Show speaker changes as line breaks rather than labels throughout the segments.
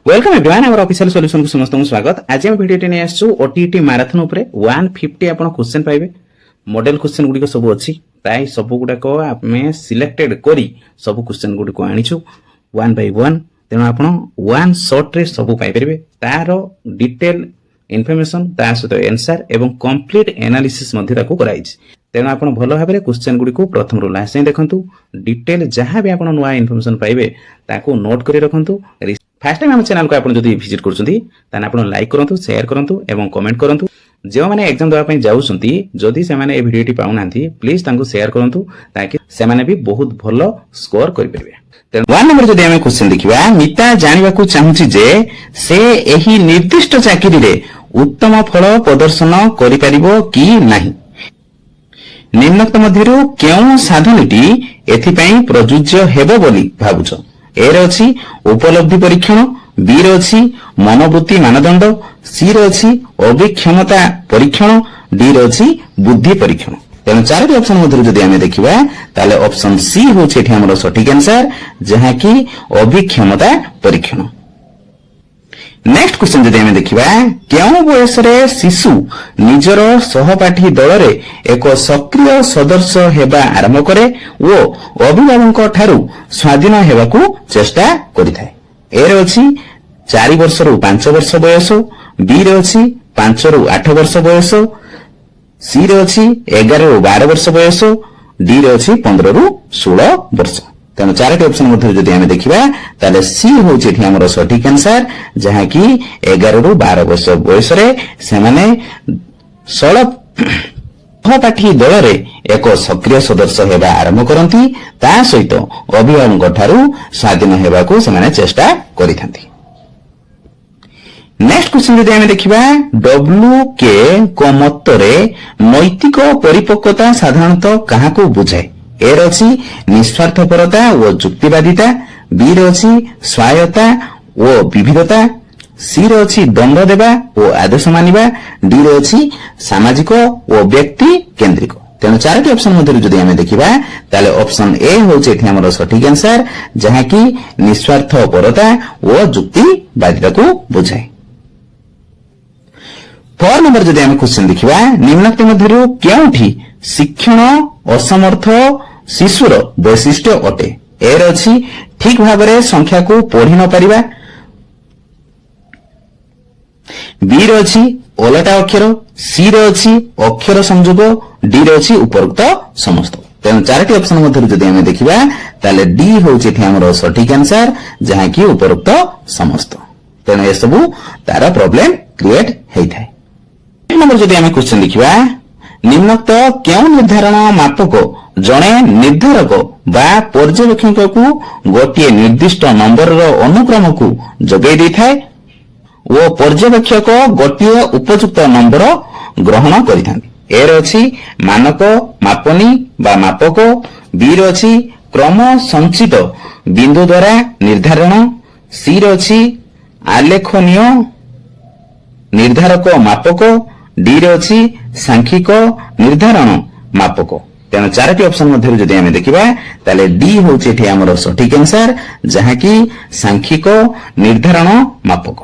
Welcome everyone our official solution को समस्त स्वागत। आज हम वीडियो ने आसछु ओटीटी मैराथन ऊपर 150 आपण क्वेश्चन पाइबे। मॉडल क्वेश्चन गुडी को सब अछि प्राय सब गुडा को आपमे सिलेक्टेड करी सब क्वेश्चन गुडी को आनिछु वन बाय वन। तेनो आपण वन शॉट रे सब पाइ परबे। तारो डिटेल इन्फॉर्मेशन ता सहित आंसर एवं कंप्लीट एनालिसिस मध्ये ताको कराइछि। तेनो आपण भलो भाबरे क्वेश्चन गुडी को प्रथम रो लास्ट जाय देखंतु। डिटेल जहां भी आपण नवा इन्फॉर्मेशन पाइबे ताको नोट करी रखंतु। फर्स्ट टाइम हम चैनल को आपण जदी विजिट करछंती ताने आपण लाइक करंतु, शेयर करंतु एवं कमेंट करंतु। जो माने एग्जाम देबा पई जाउछंती जदी से माने ए वीडियोटी पाउनांती प्लीज तांको शेयर करंतु ताकि से माने भी बहुत भलो स्कोर करि परबे। तेन वन नंबर जदी हम क्वेश्चन देखिबा, मिता जानिबा को चाहूची जे से एही निर्दिष्ट चाकरी रे उत्तम फल प्रदर्शन करि परिबो कि नाही। निम्नलिखित मध्यरु केउ साधनटी एथि पई प्रयोज्य हेबो बोली भाबुछ। ए रे अछि उपलब्धि परीक्षण, बी रे अछि मनोवृत्ति मानदंड, सी रे अछि अभिक्षमता परीक्षण, डी रे अछि बुद्धि परीक्षण। तेणु चारोटी ऑप्शन मध्यरु जदि आमे देखिबा ताले ऑप्शन सी होछि एठी हमर सठिक आंसर, जहा कि अभिक्षमता परीक्षण। नेक्स्ट क्वेश्चन जदि आमे देखिबा, केउ बयस रे शिशु निजर सहपाठी दल रे एक सक्रिय सदस्य हेबा आरंभ करे ओ अभिभावक ठारू स्वाधीन हेबाकू चेष्टा करिथाय। ए रे अछि 4 वर्ष रु 5 वर्ष बयस, बी रे अछि 5 रु 8 वर्ष बयस, सी रे अछि 11 रु 12 वर्ष बयस, डी रे अछि 15 रु 16 वर्ष। तेणु चारोटी ऑप्शन मध्य जदि आमे देखिबा ताले सी होछि एठी हमर सठिक आंसर, जहा कि 11 रु 12 वर्ष बयस रे से माने सहपाठी दल रे एक सक्रिय सदस्य हेबा आरंभ करंती, ता सहित अभिभावक ठारू स्वाधीन हेबाकू से माने चेष्टा करिथांती। नेक्स्ट क्वेश्चन जदि आमे देखिबा, डब्ल्यू के को मतरे नैतिक परिपक्वता साधारणतः काहाकू बुझाए। ए रे अछि निस्वार्थपरता ओ जुक्तिवादिता, बी रे अछि स्वायत्ता ओ विविधता, सी रे अछि दंड देबा ओ आदेश मानिबा, डी रे अछि सामाजिक ओ व्यक्ति केंद्रिक। तेणु चारोटी ऑप्शन मध्यरु जदि आमे देखिबा ताले ऑप्शन ए होछि एठी हमर सठिक आंसर, जहा कि निस्वार्थपरता ओ जुक्तिवादिता को बुझाए। 4 नंबर जदि आमे क्वेश्चन देखिबा, निम्नलिखित मध्यरु केउठी शिक्षण असमर्थ शिशुर वैशिष्ट्य अटे। ए रे अछि ठीक भाबरे संख्या को पढ़ी न परिबा, बी रे अछि ओलटा अक्षर, सी रे अछि अक्षर संयोग, डी रे अछि उपरोक्त समस्त। तेणु चारोटी ऑप्शन मध्यरु जदि आमे देखिबा ताले डी होछि एठी हमर सठिक आंसर, जहा कि उपरोक्त समस्त। तेणु ए सब तार प्रॉब्लम क्रिएट हेइथाय। नंबर जदि आमे क्वेश्चन देखिबा, निम्नलिखित केउ निर्धारण मापक जणे निर्धारक बा पर्यवेक्षक को गोटे निर्दिष्ट नंबर रो अनुक्रम को जगै दैथाय ओ पर्यवेक्षक गोटे उपयुक्त नंबर ग्रहण करिथांती। ए रे अछि मानक मापनी बा मापक, बी रे अछि क्रम संचित बिंदु द्वारा निर्धारण, सी रे अछि आलेखनीय निर्धारक मापक, डी रे अछि सांख्यिक निर्धारण मापक। तेणु चारोटी ऑप्शन मध्यरु जदि आमे देखिबा ताले डी होछि एठी हमर सठिक आंसर, जहा कि सांख्यिक निर्धारण मापक।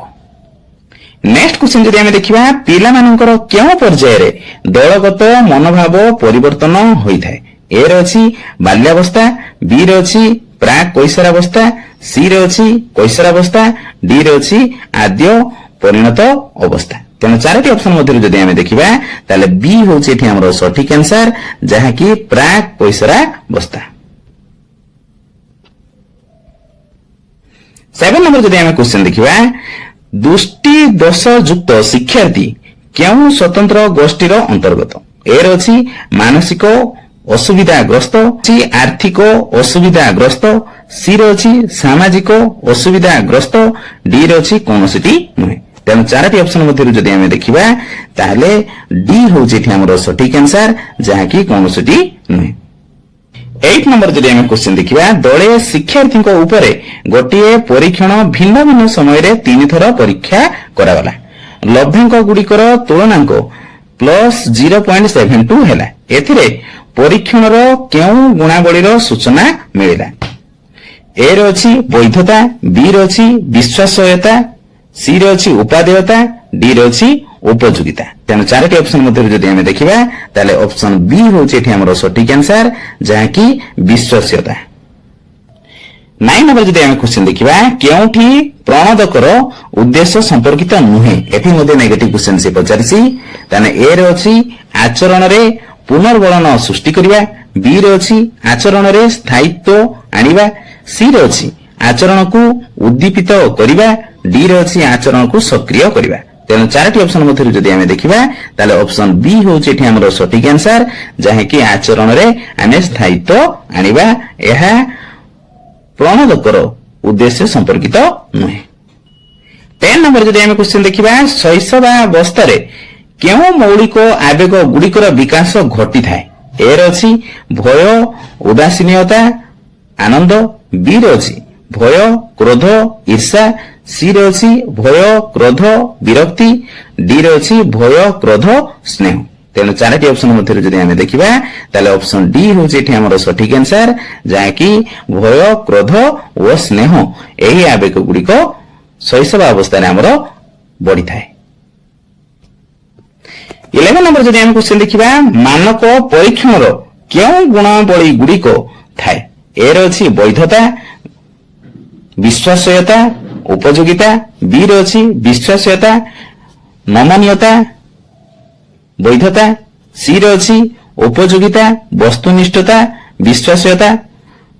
नेक्स्ट क्वेश्चन जदि आमे देखिबा, पिला मानकर केउ पर्याय रे दलगत मनोभाव परिवर्तन होइथाय। ए रे अछि बाल्यावस्था, बी रे अछि प्राक कैशोरावस्था, सी रे अछि कैशोरावस्था, डी रे अछि आद्य परिणत अवस्था। तेणु चारोटी ऑप्शन मध्यरु जदि आमे देखिबा ताले बी होछि एठी हमर सठिक आंसर, जहा कि प्राक कैशोरावस्था। 7 नंबर जदि आमे क्वेश्चन देखिबा, दृष्टि दोष युक्त शिक्षार्थी केउ स्वतंत्र गोष्ठीर अंतर्गत। ए रे अछि मानसिक असुविधाग्रस्त, सी आर्थिक असुविधाग्रस्त, सी रे अछि सामाजिक असुविधाग्रस्त, डी रे अछि कोनोसिटी नुहे। तेणु चारोटी ऑप्शन मध्यरु जदि आमे देखिबा ताले डी होछि एठी हमर सठिक आंसर, जहा कि कोनोसिटी नुहे। 8 नंबर जदि आमे क्वेश्चन देखिबा, दळे शिक्षार्थी को ऊपरे गोटिए परीक्षण भिन्न भिन्न समय रे 3 थर परीक्षा करागला। लब्धांक गुडिकर तुलनांक प्लस 0.72 हैला। एथिरे परीक्षण रो केउ गुणावली रो सूचना मिलिला। ए रे अछि वैधता, बी रे अछि विश्वासयोग्यता, सी रे अछि उपादेयता, डी रे अछि उपयोगिता। तेणु चारोटी ऑप्शन मध्य जदि आम देखा ताले ऑप्शन बी हूँ हमर सठिक आंसर जहाँकि विश्वास्यता। 9 नंबर जदि आम क्वेश्चन देखा केउठी प्रणोदकर उद्देश्य संपर्कित नुहे एथि मध्य नेगेटिव क्वेश्चन से पचारिसी ताने ए रे अछि आचरण रे पुनर्वलन सृष्टि करिया, बी रे अछि आचरण रे स्थायित्व आनिबा, सी रे अछि आचरण को उद्दीपित करिबा, डी रे अछि आचरण को सक्रिय करिबा। तेणु चारोटी ऑप्शन मध्य जदि आम देखा ताले ऑप्शन बी हूँ हमर सठिक आंसर जहाँकि आचरण रे आमे स्थायित्व आनिबा, यह प्रणोदकर उद्देश्य संपर्कित नुहे। 10 नंबर जदि आम क्वेश्चन देखा शैशवावस्था केउ मौलिक आवेग गुड़िकर विकास घटी थाए, ए रे अछि भय उदासीनता आनंद, बी रे अछि भय क्रोध ईर्षा, सी रे अछि भय क्रोध विरक्ति, डी रे अछि भय क्रोध स्नेह। तेणु चारोटी ऑप्शन मध्य जदि आम देखा ताले ऑप्शन डी हूँ हमर सठिक आंसर जहाँकि भय क्रोध और स्नेह यही आवेग गुड़िक शैशवावस्था आमर बढ़ी थाए। 11 नंबर जदि आम क्वेश्चन देखा मानक परीक्षण क्यों गुणावली गुड़िक थाए, ए रे अछि वैधता, विश्वासयोग्यता, उपयोगिता, बी रे अछि विश्वासयोग्यता नमनीयता वैधता, सी रे अछि उपयोगिता वस्तुनिष्ठता विश्वासयोग्यता,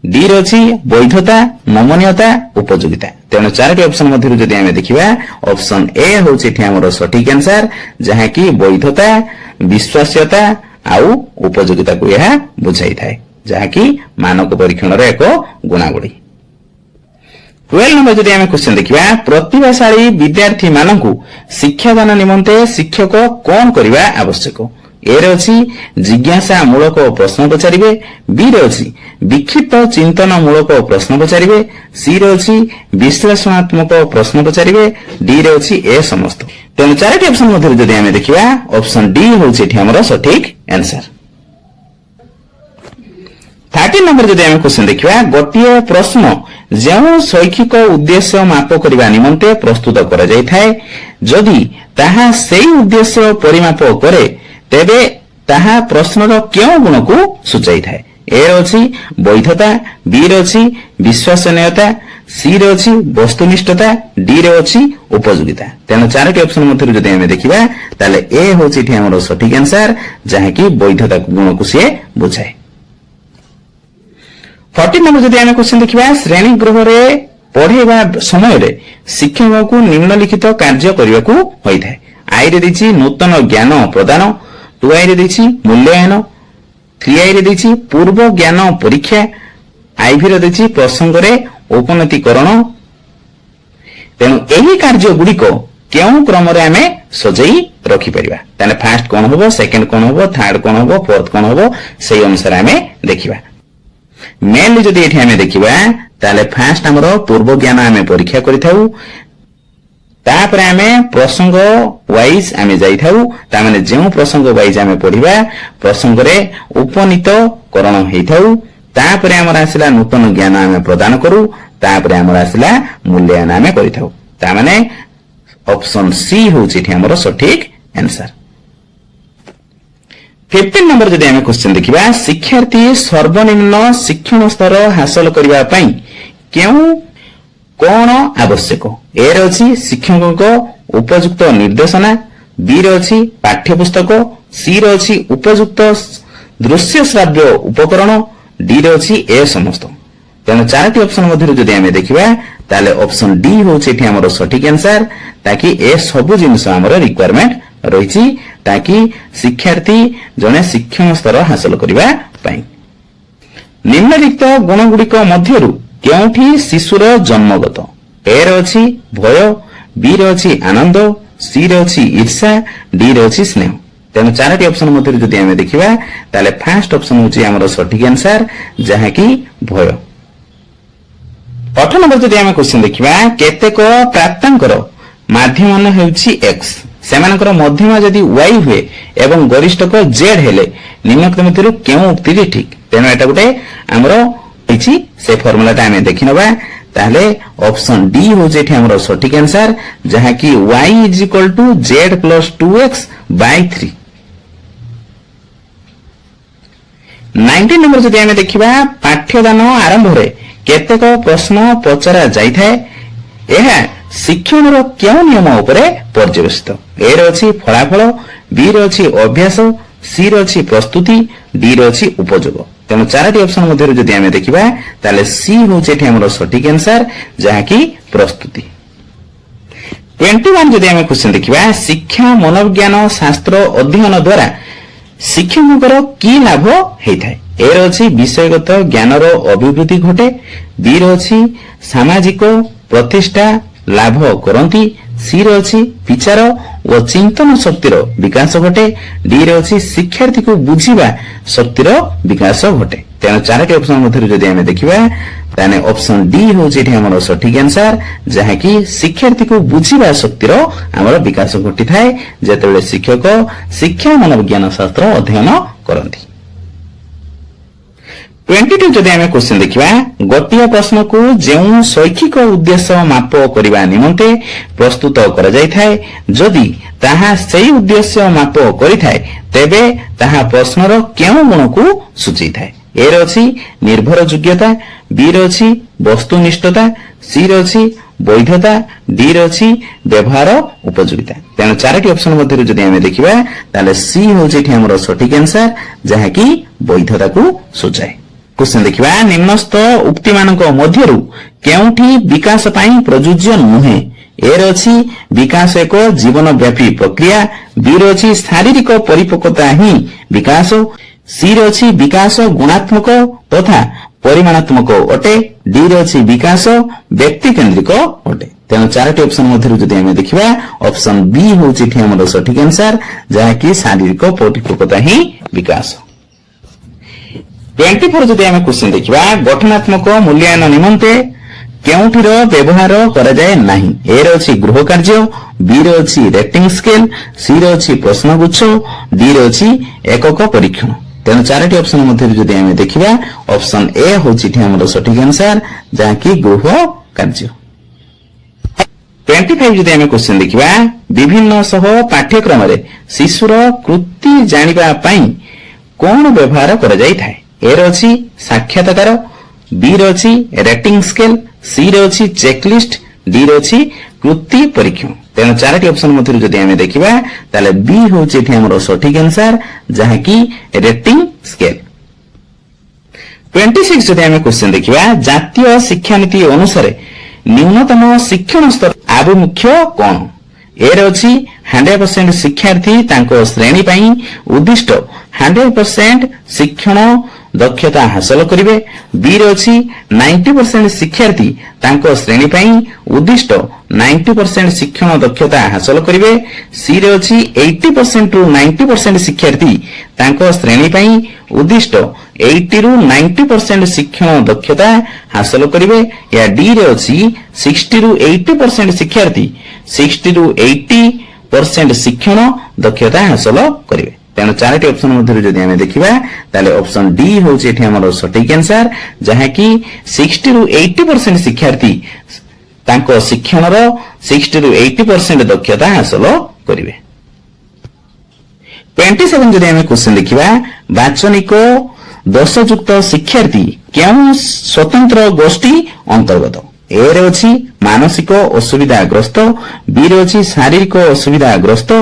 डी रे अछि वैधता नमनीयता उपयोगिता। तेणु चारोटी ऑप्शन मध्य जदि आम देखा ऑप्शन ए हूँ हमर सठिक आंसर जहाँकि वैधता विश्वासयोग्यता आउ उपयोगिता को यह बुझाई थाए जहाँकि मानक परीक्षण एक गुणावली। 12 नंबर जदि आम क्वेश्चन देखा प्रतिभाशाली विद्यार्थी मानकु शिक्षादान निमंते शिक्षक कौन करने आवश्यक, ए रे अछि जिज्ञासा मूलक प्रश्न पचारिबे, बी रे अछि विक्षिप्त चिंतन मूलक प्रश्न पचारिबे, सी रे अछि विश्लेषणात्मक प्रश्न पचारिबे, डी रे अछि ए समस्त। तेणु चारोटी ऑप्शन मध्य जदि आम देखा ऑप्शन डी हूँ हमर सठिक आंसर। 13 नंबर जदि आम क्वेश्चन देखा गोटे प्रश्न जो शैक्षिक उद्देश्य माप करने निमंते प्रस्तुत करा जाय थाए जदि ताहा सेही उद्देश्य परिमाप करे तेबे ताहा प्रश्नर क्यों गुण को सूचाई थाए, ए रे अछि वैधता, बी रे अछि विश्वसनीयता, सी रे अछि वस्तुनिष्ठता, डी रे अछि उपयोगिता। तेणु चारोटी ऑप्शन मध्य जदि आम देखा ताले ए हूँ हमर सठिक आंसर जहाँकि वैधता गुण को सी बुझाए। 14 नंबर जदि आम क्वेश्चन देखा श्रेणी गृह रे पढ़ेवा समय रे शिक्षक को निम्नलिखित कार्य करने को होता है, आई रे देछि नूतन ज्ञान प्रदान, 2 आई रे देछि मूल्यांकन, 3 आई रे देछि पूर्व ज्ञान परीक्षा, IV रे देछि प्रसंग रे उपनतीकरण। तेणु यही कार्य गुड़िक केउ क्रम रे आमे सजई रखि परिबा ताने फर्स्ट कोन होबो, सेकंड कोन होबो, थर्ड कोन होबो, फोर्थ कोन होबो सेही अनुसार आमे देखिबा। मेनली जदि एठी आमे देखिबा ताले फर्स्ट हमरो पूर्व ज्ञान आमे परीक्षा करिथाउ, तापर आमे प्रसंग वाइज आमे जाइथाउ, ता माने जेउ प्रसंग वाइज आमे पढिबा प्रसंग रे उपनीत करण हेइथाउ, तापर हमर आसिला नूतन ज्ञान आमे प्रदान करू, तापर हमर आसिला मूल्यांकन आमे करिथाउ। ता माने ऑप्शन सी होछि एठी हमर सठिक आंसर। 15 नंबर जदि आमे क्वेश्चन देखिबा शिक्षार्थी सर्वनिम्न शिक्षण स्तर हासिल करिबा पई केउ कोन आवश्यक, ए रे अछि शिक्षकको उपयुक्त निर्देशना, बी रे अछि पाठ्यपुस्तक, सी रे अछि उपयुक्त दृश्य श्राव्य उपकरण, डी रे अछि ए समस्त। तेणु चारोटी ऑप्शन मध्य जदि आमे देखिबा ताले ऑप्शन डी होछि एठी हमर सठिक आंसर ताकि ए सब जिनिस हमर रिक्वायरमेंट रहिछि ताकि शिक्षार्थी जने शिक्षण स्तर हासिल करिबा पई। निम्नलिखित गुण गुड़िक मध्यरु केउठी शिशुर जन्मगत, ए रे अछि भय, बी रे अछि आनंद, सी रे अछि ईर्षा, डी रे अछि स्नेह। तेणु चारोटी ऑप्शन मध्य जदि आमे देखिबा ताले फर्स्ट ऑप्शन होछि हमर सठिक आंसर जहाँ कि भय। 8 नंबर जदि आमे क्वेश्चन देखिबा केतेक प्राप्तांकर माध्यमान हेउछि x, सेमानकर मध्यमा जदि y हुए एवं गरिष्ठक z हेले निम्नलिखित मध्यरु केउ उक्ति ठीक। तेणु एटा गोटे हमर से फर्मुलाटा आम देखी नवा ताहले ऑप्शन डी होजे एठी हमरो सटीक आंसर जहा कि y is equal to z plus 2x by 3। 19 number जदि आम देखिबा पाठ्यदान आरंभ रे केतेक प्रश्न पचरा जाई थाए एहा शिक्षण रो क्यों नियम उपरे पर्यवेसित। ए रो अछि फलाफल, बी रो अछि अभ्यास, सी रो अछि प्रस्तुति, डी रो अछि उपयोग। तेणु चारोटी ऑप्शन मध्य जदि आम देखिबा ताले सी होचे एठी हमरो सटीक आंसर जहा कि प्रस्तुति। 21 जदि आम क्वेश्चन देखिबा शिक्षा मनोविज्ञान शास्त्र अध्ययन द्वारा शिक्षकଙ୍କର की लाभ हेइथाय। ए रो अछि विषयगत ज्ञानर अभिवृद्धि घटे, बी रो अछि सामाजिक प्रतिष्ठा लाभ करंती, सी रो अछि विचार और चिंतन शक्तिर विकास घटे, डी रो अछि शिक्षार्थी को बुझिबा शक्तिर विकास घटे। तेणु चारोटी ऑप्शन मध्य जदि आम देखिबा ताने ऑप्शन डी होचे एठी हमर सटीक आंसर जहा कि शिक्षार्थी को बुझिबा शक्तिर हमर विकास घटी थाए जेतेबेले शिक्षक शिक्षा मनोविज्ञान शास्त्र अध्ययन करंती। 22 जदि आम क्वेश्चन देखिबा गोटिया प्रश्न को जेउ शैक्षिक उद्देश्य माप करबा निमंते प्रस्तुत करा जाय थाए जदि ताहा सेही उद्देश्य माप करिथाए तेबे ताहा प्रश्नर केउ गुण को सूची थाए। ए रो अछि निर्भर योग्यता, बी रो अछि वस्तुनिष्ठता, सी रो अछि वैधता, डी रो अछि व्यवहार उपयोगिता। तेणु चारोटी ऑप्शन मध्य जदि आम देखिबा ताले सी होचे एठी हमर सटीक आंसर जहा कि वैधता को सूचाए। क्वेश्चन देखिबा निम्नस्थ उक्ति मानक मध्यरु केउठी विकास पई प्रयोज्य नुहे। ए रो अछि विकास एक जीवनव्यापी प्रक्रिया, बी रो अछि शारीरिक परिपक्वता ही विकास, सी रो अछि विकास गुणात्मक तथा परिमाणात्मक अटे, डी रो अछि विकास व्यक्ति केंद्रिक अटे। तेणु चारोटी ऑप्शन मध्य जदि आम देखिबा ऑप्शन बी होची एठी हमर सटीक आंसर जहा कि शारीरिक परिपक्वता ही विकास। 24 जदि आम क्वेश्चन देखिबा गठनात्मक मूल्यांकन निमंते केउठीर व्यवहार करा जाय नाही। ए रो अछि गृह कार्य, बी रो अछि रेटिंग स्केल, सी रो अछि प्रश्नगुच्छ, डी रो अछि एकक परीक्षण। तेणु चारोटी ऑप्शन मध्य जदि आम देखिबा ऑप्शन ए होची एठी हमर सटीक आंसर जहा कि गृह कार्य। 25 जदि आम क्वेश्चन देखिबा विभिन्न सह पाठ्यक्रम रे शिशुर कृति जानिबा पई कोन व्यवहार करा जाय थाए। ए रो अछि साक्षात्कार, बी रो अछि रेटिंग स्केल, सी रो अछि चेकलिस्ट, डी रो अछि कृति परीक्षण। तेणु चारोटी ऑप्शन मध्य जदि आम देखिबा ताले बी होची एठी हमर सटीक आंसर जहा कि रेटिंग स्केल। 26 जदि आम क्वेश्चन देखिबा जातीय शिक्षा नीति अनुसार न्यूनतम शिक्षण स्तर आभिमुख्य कोन। ए रो अछि 100% शिक्षार्थी तांको श्रेणी पई उद्दिष्ट 100% शिक्षण दक्षता हासिल करिवे, बी रो अछि 90% शिक्षार्थी तांको श्रेणी पई उद्दिष्ट 90% शिक्षण दक्षता हासिल करिवे, सी रो अछि 80% रु 90% शिक्षार्थी तांको श्रेणी पई उद्दिष्ट 80 रु 90% शिक्षण दक्षता हासिल करिवे, या डी रो अछि 60 रु 80% शिक्षार्थी 60 रु 80% शिक्षण दक्षता हासिल करिवे। तेणु चारोटी ऑप्शन मध्य जदि आम देखिबा ताले ऑप्शन डी होची एठी हमर सटीक आंसर जहा कि 60 रु 80% शिक्षार्थी तांको शिक्षणर 60 रु 80% दक्षता हासिल करिवे। 27 जदि आम क्वेश्चन देखिबा वाचनिक दोषयुक्त शिक्षार्थी केउ स्वतंत्र गोष्ठी अंतर्गत। ए रे अछि मानसिक असुविधाग्रस्त, बी रे अछि शारीरिक असुविधाग्रस्त,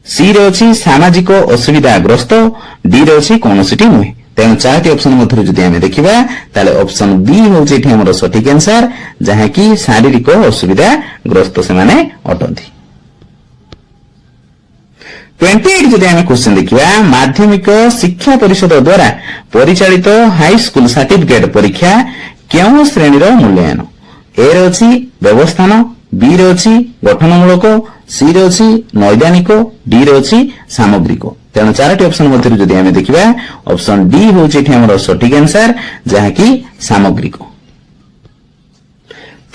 सी रे अछि सामाजिक असुविधाग्रस्त, डी रे अछि कोनोसिटी नुहे। तेणु चारोटी ऑप्शन मध्य जदि आम देखिबा ताले ऑप्शन बी होची एठी हमर सटीक आंसर जहा कि शारीरिक असुविधाग्रस्त से माने अटंती। 28 जदि आम क्वेश्चन देखिबा माध्यमिक शिक्षा परिषद द्वारा परिचालित हाई स्कूल सर्टिफिकेट परीक्षा केउ श्रेणीर मूल्यांकन। ए रे अछि व्यवस्थान, बी रे अछि गठनमूलक, सी रे अछि नैदानिक, डी रे अछि सामग्रिक। तेणु चारोटी ऑप्शन मध्य जदि आम देखिबा ऑप्शन डी होची एठी हमर सटीक आंसर जहा कि सामग्रिक।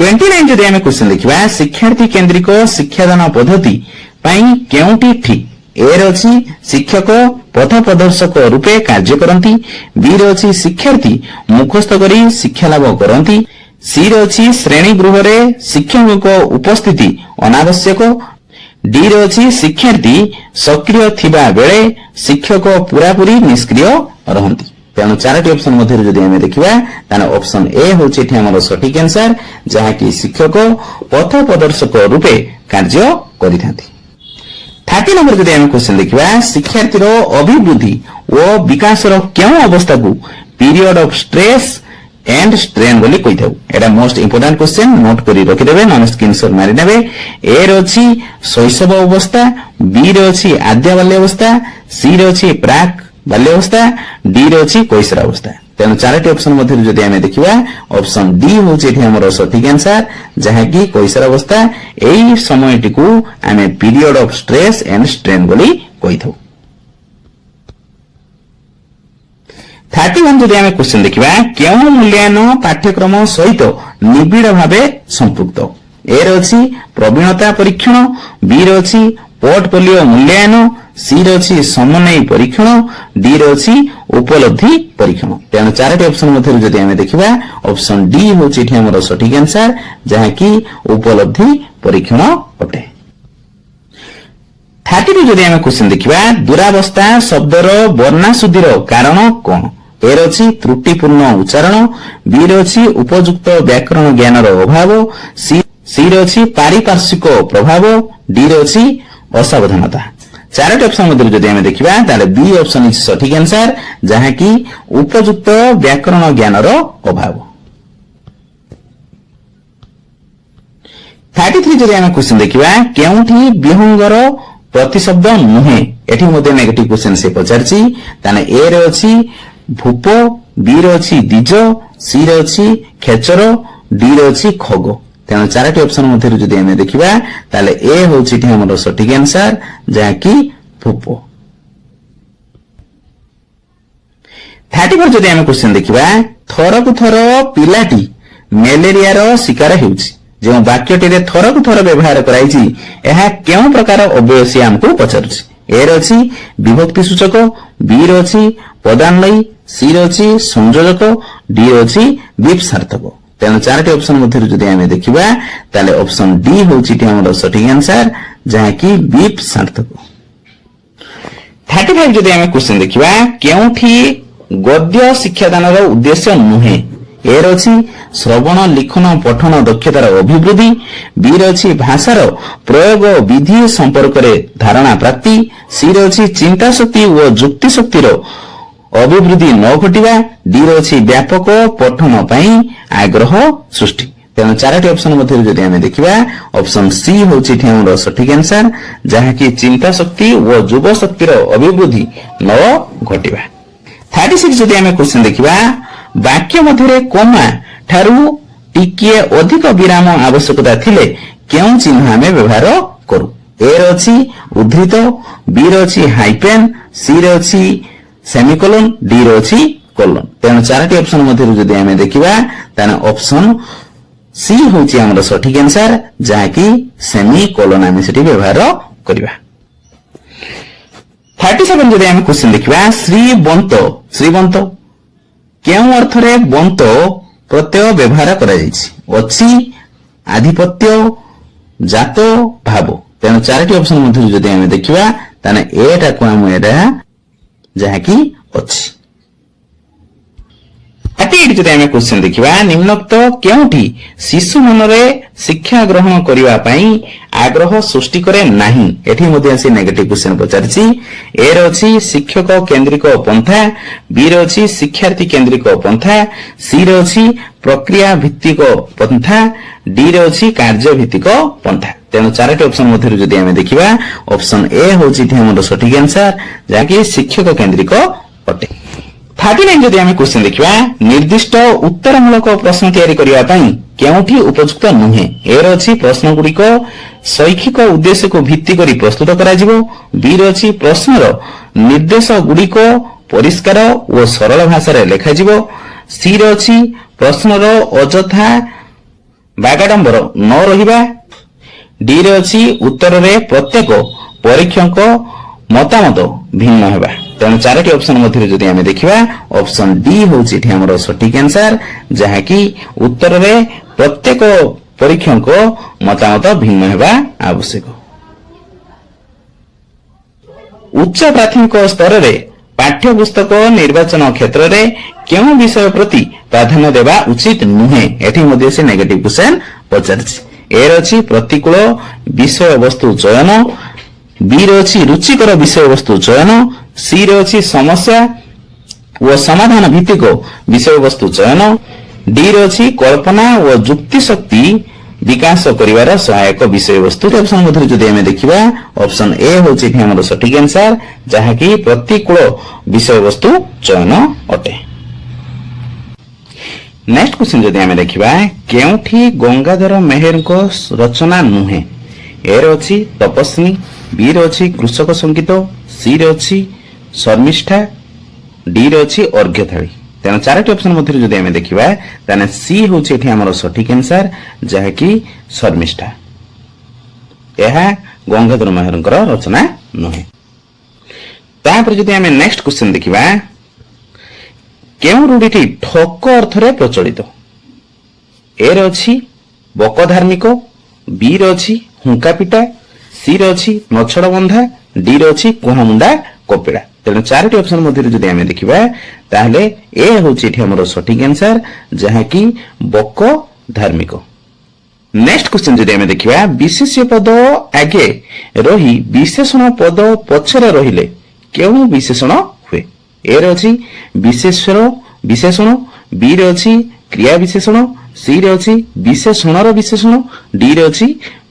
29 जदि आम क्वेश्चन देखिबा शिक्षार्थी केंद्रिक शिक्षादान पद्धति पई केउटी ठीक। ए रे अछि शिक्षक पथ प्रदर्शक रूपे कार्य करती। बी रे अछि शिक्षार्थी मुखस्थ करी शिक्षा लाभ करती। सी रे अछि श्रेणी गृह रे शिक्षक उपस्थिति अनावश्यक। डी रे अछि शिक्षार्थी सक्रिय थिबा बेले शिक्षक पूरापूरी निष्क्रिय रहंती। तेणु चारोटी ऑप्शन मध्य जदि आमे देखिबा ताने ऑप्शन ए होछि एठी हमर सठिक आंसर जहा कि शिक्षक पथ प्रदर्शक रूपे कार्य करिथांती। 30 नंबर जदि आमे क्वेश्चन देखिबा शिक्षार्थी रो अभिवृद्धि ओ विकास रो केउ अवस्था को period of stress and strain बोली कहिथाउ। एटा मोस्ट इंपोर्टेंट क्वेश्चन नोट करी रखि देबे नन स्क्रीनशॉट मारि नेबे। ए रे अछि शैशव अवस्था, बी रे अछि आद्य बाल्य अवस्था, सी रे अछि प्राक बाल्य अवस्था, डी रे अछि कैशोर अवस्था। तेणु चारोटी ऑप्शन मध्य जदि आमे देखिबा ऑप्शन डी होछि एठी हमर सठिक आंसर जहा कि कैशोर अवस्था। एई समयटी को आमे period of stress and strain बोली कहिथाउ। 31 जदि आमे क्वेश्चन देखिबा केउ मूल्यांकन पाठ्यक्रम सहित निबिड़ भाबे संपृक्त। ए रे अछि प्रवीणता परीक्षण, बी रे अछि पोर्टफोलियो मूल्यांकन, सी रे अछि समन्वय परीक्षण, डी रे अछि उपलब्धि परीक्षण। तेणु चारोटी ऑप्शन मध्य जदि आमे देखिबा ऑप्शन डी होछि एठी हमर सठिक आंसर जहा कि उपलब्धि परीक्षण अटे। 32 जदि आमे क्वेश्चन देखिबा दुरावस्था शब्दर वर्णाशुद्धिर कारण कोन। ए रे अछि त्रुटिपूर्ण उच्चारण, बी रे अछि उपयुक्त व्याकरण ज्ञानर अभाव, सी रे अछि पारिपार्श्विक प्रभाव, डी रे अछि असावधानता। चारोटी ऑप्शन मध्य जदि आमे देखिबा ताले बी ऑप्शन इज सठिक आंसर जहा कि उपयुक्त व्याकरण ज्ञानर अभाव। 33 जदि आमे क्वेश्चन देखिबा केउठी विहंगर प्रतिशब्द नुहे। एठी मध्ये नेगेटिव क्वेश्चन से पचारछि ताने ए रे अछि भूप, बी रे अछि दिज, सी रे अछि खेचर, डी रे अछि खग। तेणु चारोटी ऑप्शन मध्य जदि आमे देखिबा ताले ए होछि एठी हमर सठिक आंसर जहा कि भूप। 34 जदि आमे क्वेश्चन देखिबा थरकु थर पिलाटी मलेरिया रो शिकार हेउछि। जो वाक्यटी रे थरकु थर व्यवहार कराइछि एहा केउ प्रकार अव्यय से हमकु पचारुछि। ए रे अछि विभक्ति सूचक, बी रे अछि पदान्वयी, सी रे अछि संयोजक, डी रे अछि विपसार्थक। तेणु चारोटी ऑप्शन मध्य जदि आमे देखिबा ताले ऑप्शन डी होछि एठी हमर सठिक आंसर जहा कि विपसार्थक। 35 जदि आमे क्वेश्चन देखिबा केउठी गद्य शिक्षादानर उद्देश्य नुहे। ए रे अछि श्रवण लिखन पठन दक्षतार अभिवृद्धि, बी रे अछि भाषार प्रयोग विधि संपर्क रे धारणा प्राप्ति, सी रे अछि चिंता शक्ति व जुक्ति शक्तिर अभिवृद्धि न घटिबा, डी रे अछि व्यापक पठन पई आग्रह सृष्टि। तेणु चारोटी ऑप्शन मध्य जदि आमे देखिबा ऑप्शन सी होछि एठी हमर सठिक आंसर जहा कि चिंता शक्ति व जुव शक्तिर अभिवृद्धि न घटिबा। 36 जदि आमे क्वेश्चन देखिबा वाक्य मध्य कोमा ठारू टिकिए अधिक विराम आवश्यकता थिले केउ चिन्ह आमे व्यवहार करू। ए रे अछि उद्धृत, बी रे अछि हाइपेन, सी रे अछि सेमिकोलन, डी रे अछि कोलन। तेणु चारोटी ऑप्शन मध्य जदि आमे देखिबा ताने ऑप्शन सी होछि हमर सठिक आंसर जहा कि सेमिकोलन आमे सेठी व्यवहार करिबा। 37 जदि आमे क्वेश्चन देखिबा श्रीबंत केउ अर्थ रे बंत प्रत्यय व्यवहार करा जायछि। अछि आधिपत्य जात भाव। तेणु चारोटी ऑप्शन मध्य जदि आमे देखिबा ताने एटा को हम एटा जहा कि अछि। 38 जदि आमे क्वेश्चन देखिबा निम्नोक्त केउठी शिशु मनरे शिक्षा ग्रहण करिवा पई आग्रह सृष्टि करे नाही। एठी मध्ये आसी नेगेटिव क्वेश्चन पचारछि। ए रे अछि शिक्षक केंद्रिक पंथा, बी रे अछि शिक्षार्थी केंद्रिक पंथा, सी रे अछि प्रक्रिया भित्तिक पंथा, डी रे अछि कार्य भित्तिक पंथा। तेणु चारोटी ऑप्शन मध्य जदि आमे देखिबा ऑप्शन ए होछि एठी हमर सठिक आंसर जहा कि शिक्षक केंद्रिक अटे। 39 जदि आमे क्वेश्चन देखिबा निर्दिष्ट उत्तरमूलक प्रश्न तैयारी करिवा पई केउठी उपयुक्त नुहे। ए रे अछि प्रश्न गुडिक शैक्षिक उद्देश्य को भित्ति करी प्रस्तुत करा जिवो, बी रे अछि प्रश्नर निर्देश गुडिक परिष्कार ओ सरल भाषा रे लेखा जिवो, सी रे अछि प्रश्नर अजथा बागाडंबर न रहिबा, डी रे अछि उत्तर रे प्रत्येक परीक्षक ମତାମତ ଭିନ୍ନ ହେବା। ତେଣୁ ଚାରୋଟି ଅପସନ ମଧ୍ୟରେ ଯଦି ଆମେ ଦେଖିବା ଅପସନ ଡି ହେଉଛି ଏଠି ଆମର ସଠିକ ଆନ୍ସର, ଯାହାକି ଉତ୍ତରରେ ପ୍ରତ୍ୟେକ ପରୀକ୍ଷକ ମତାମତ ଭିନ୍ନ ହେବା ଆବଶ୍ୟକ। ଉଚ୍ଚ ପ୍ରାଥମିକ ସ୍ତରରେ ପାଠ୍ୟପୁସ୍ତକ ନିର୍ବାଚନ କ୍ଷେତ୍ରରେ କେଉଁ ବିଷୟ ପ୍ରତି ପ୍ରାଧାନ୍ୟ ଦେବା ଉଚିତ ନୁହେଁ? ଏଠି ମଧ୍ୟ ସେ ନେଗେଟିଭ କ୍ୱେଶ୍ଚନ ପଚାରିଛି। ଏ ର ଅଛି ପ୍ରତିକୂଳ ବିଷୟବସ୍ତୁ ଚୟନ, ବି ରେ ଅଛି ରୁଚିକର ବିଷୟବସ୍ତୁ ଚୟନ, ସି ରେ ଅଛି ସମସ୍ୟା ଓ ସମାଧାନ ଭିତ୍ତିକ ବିଷୟବସ୍ତୁ ଚୟନ, ଡି ରେ ଅଛି କଳ୍ପନା ଓ ଯୁକ୍ତି ଶକ୍ତି ବିକାଶ କରିବାର ସହାୟକ ବିଷୟବସ୍ତୁ। ଅପସନ ମଧ୍ୟରେ ଯଦି ଆମେ ଦେଖିବା ଅପସନ ଏ ହେଉଛି ଏଠି ଆମର ସଠିକ ଆନ୍ସର, ଯାହାକି ପ୍ରତିକୂଳ ବିଷୟବସ୍ତୁ ଚୟନ ଅଟେ। ନେକ୍ସଟ କ୍ୱେଶ୍ଚନ ଯଦି ଆମେ ଦେଖିବା କେଉଁଠି ଗଙ୍ଗାଧର ମେହେରଙ୍କ ରଚନା ନୁହେଁ? ଏ ରେ ଅଛି ତପସ୍ୱୀ, ବି ରେ ଅଛି କୃଷକ ସଙ୍ଗୀତ, ସି ରେ ଅଛି ଶର୍ମିଷ୍ଠା, ଡି ରେ ଅଛି ଅର୍ଘ୍ୟଥାଳି। ତେଣୁ ଚାରୋଟି ଅପସନ ମଧ୍ୟରେ ଯଦି ଆମେ ଦେଖିବା ତାହେଲେ ସି ହେଉଛି ଏଠି ଆମର ସଠିକ ଆନ୍ସର, ଯାହାକି ଶର୍ମିଷ୍ଠା। ଏହା ଗଙ୍ଗାଧର ମେହେରଙ୍କର ରଚନା ନୁହେଁ। ତାପରେ ଯଦି ଆମେ ନେକ୍ସଟ କ୍ୱେଶ୍ଚନ ଦେଖିବା କେଉଁ ରୂଢ଼ିଟି ଠକ ଅର୍ଥରେ ପ୍ରଚଳିତ? ଏ ରେ ଅଛି ବକ ଧାର୍ମିକ, ବି ରେ ଅଛି ହୁଙ୍କା ପିଟା, ସି ରେ ଅଛି ନଛଡ଼ ବନ୍ଧା, ଡି ରେ ଅଛି କୁହାମୁଣ୍ଡା କପିଳା। ତେଣୁ ଚାରୋଟି ଅପସନ ମଧ୍ୟରେ ଯଦି ଆମେ ଦେଖିବା ତାହେଲେ ଏ ହେଉଛି ଏଠି ଆମର ସଠିକ ଆନ୍ସର, ଯାହାକି ବକ ଧାର୍ମିକ। ନେକ୍ସଟ କ୍ୱେଶ୍ଚନ ଯଦି ଆମେ ଦେଖିବା ବିଶେଷ୍ୟ ପଦ ଆଗେ ରହି ବିଶେଷଣ ପଦ ପଛରେ ରହିଲେ କେଉଁ ବିଶେଷଣ ହୁଏ? ଏ ରେ ଅଛି ବିଶେଷଣ, ବି ରେ ଅଛି କ୍ରିୟା ବିଶେଷଣ, ସି ରେ ଅଛି ବିଶେଷଣର ବିଶେଷଣ, ଡି ରେ ଅଛି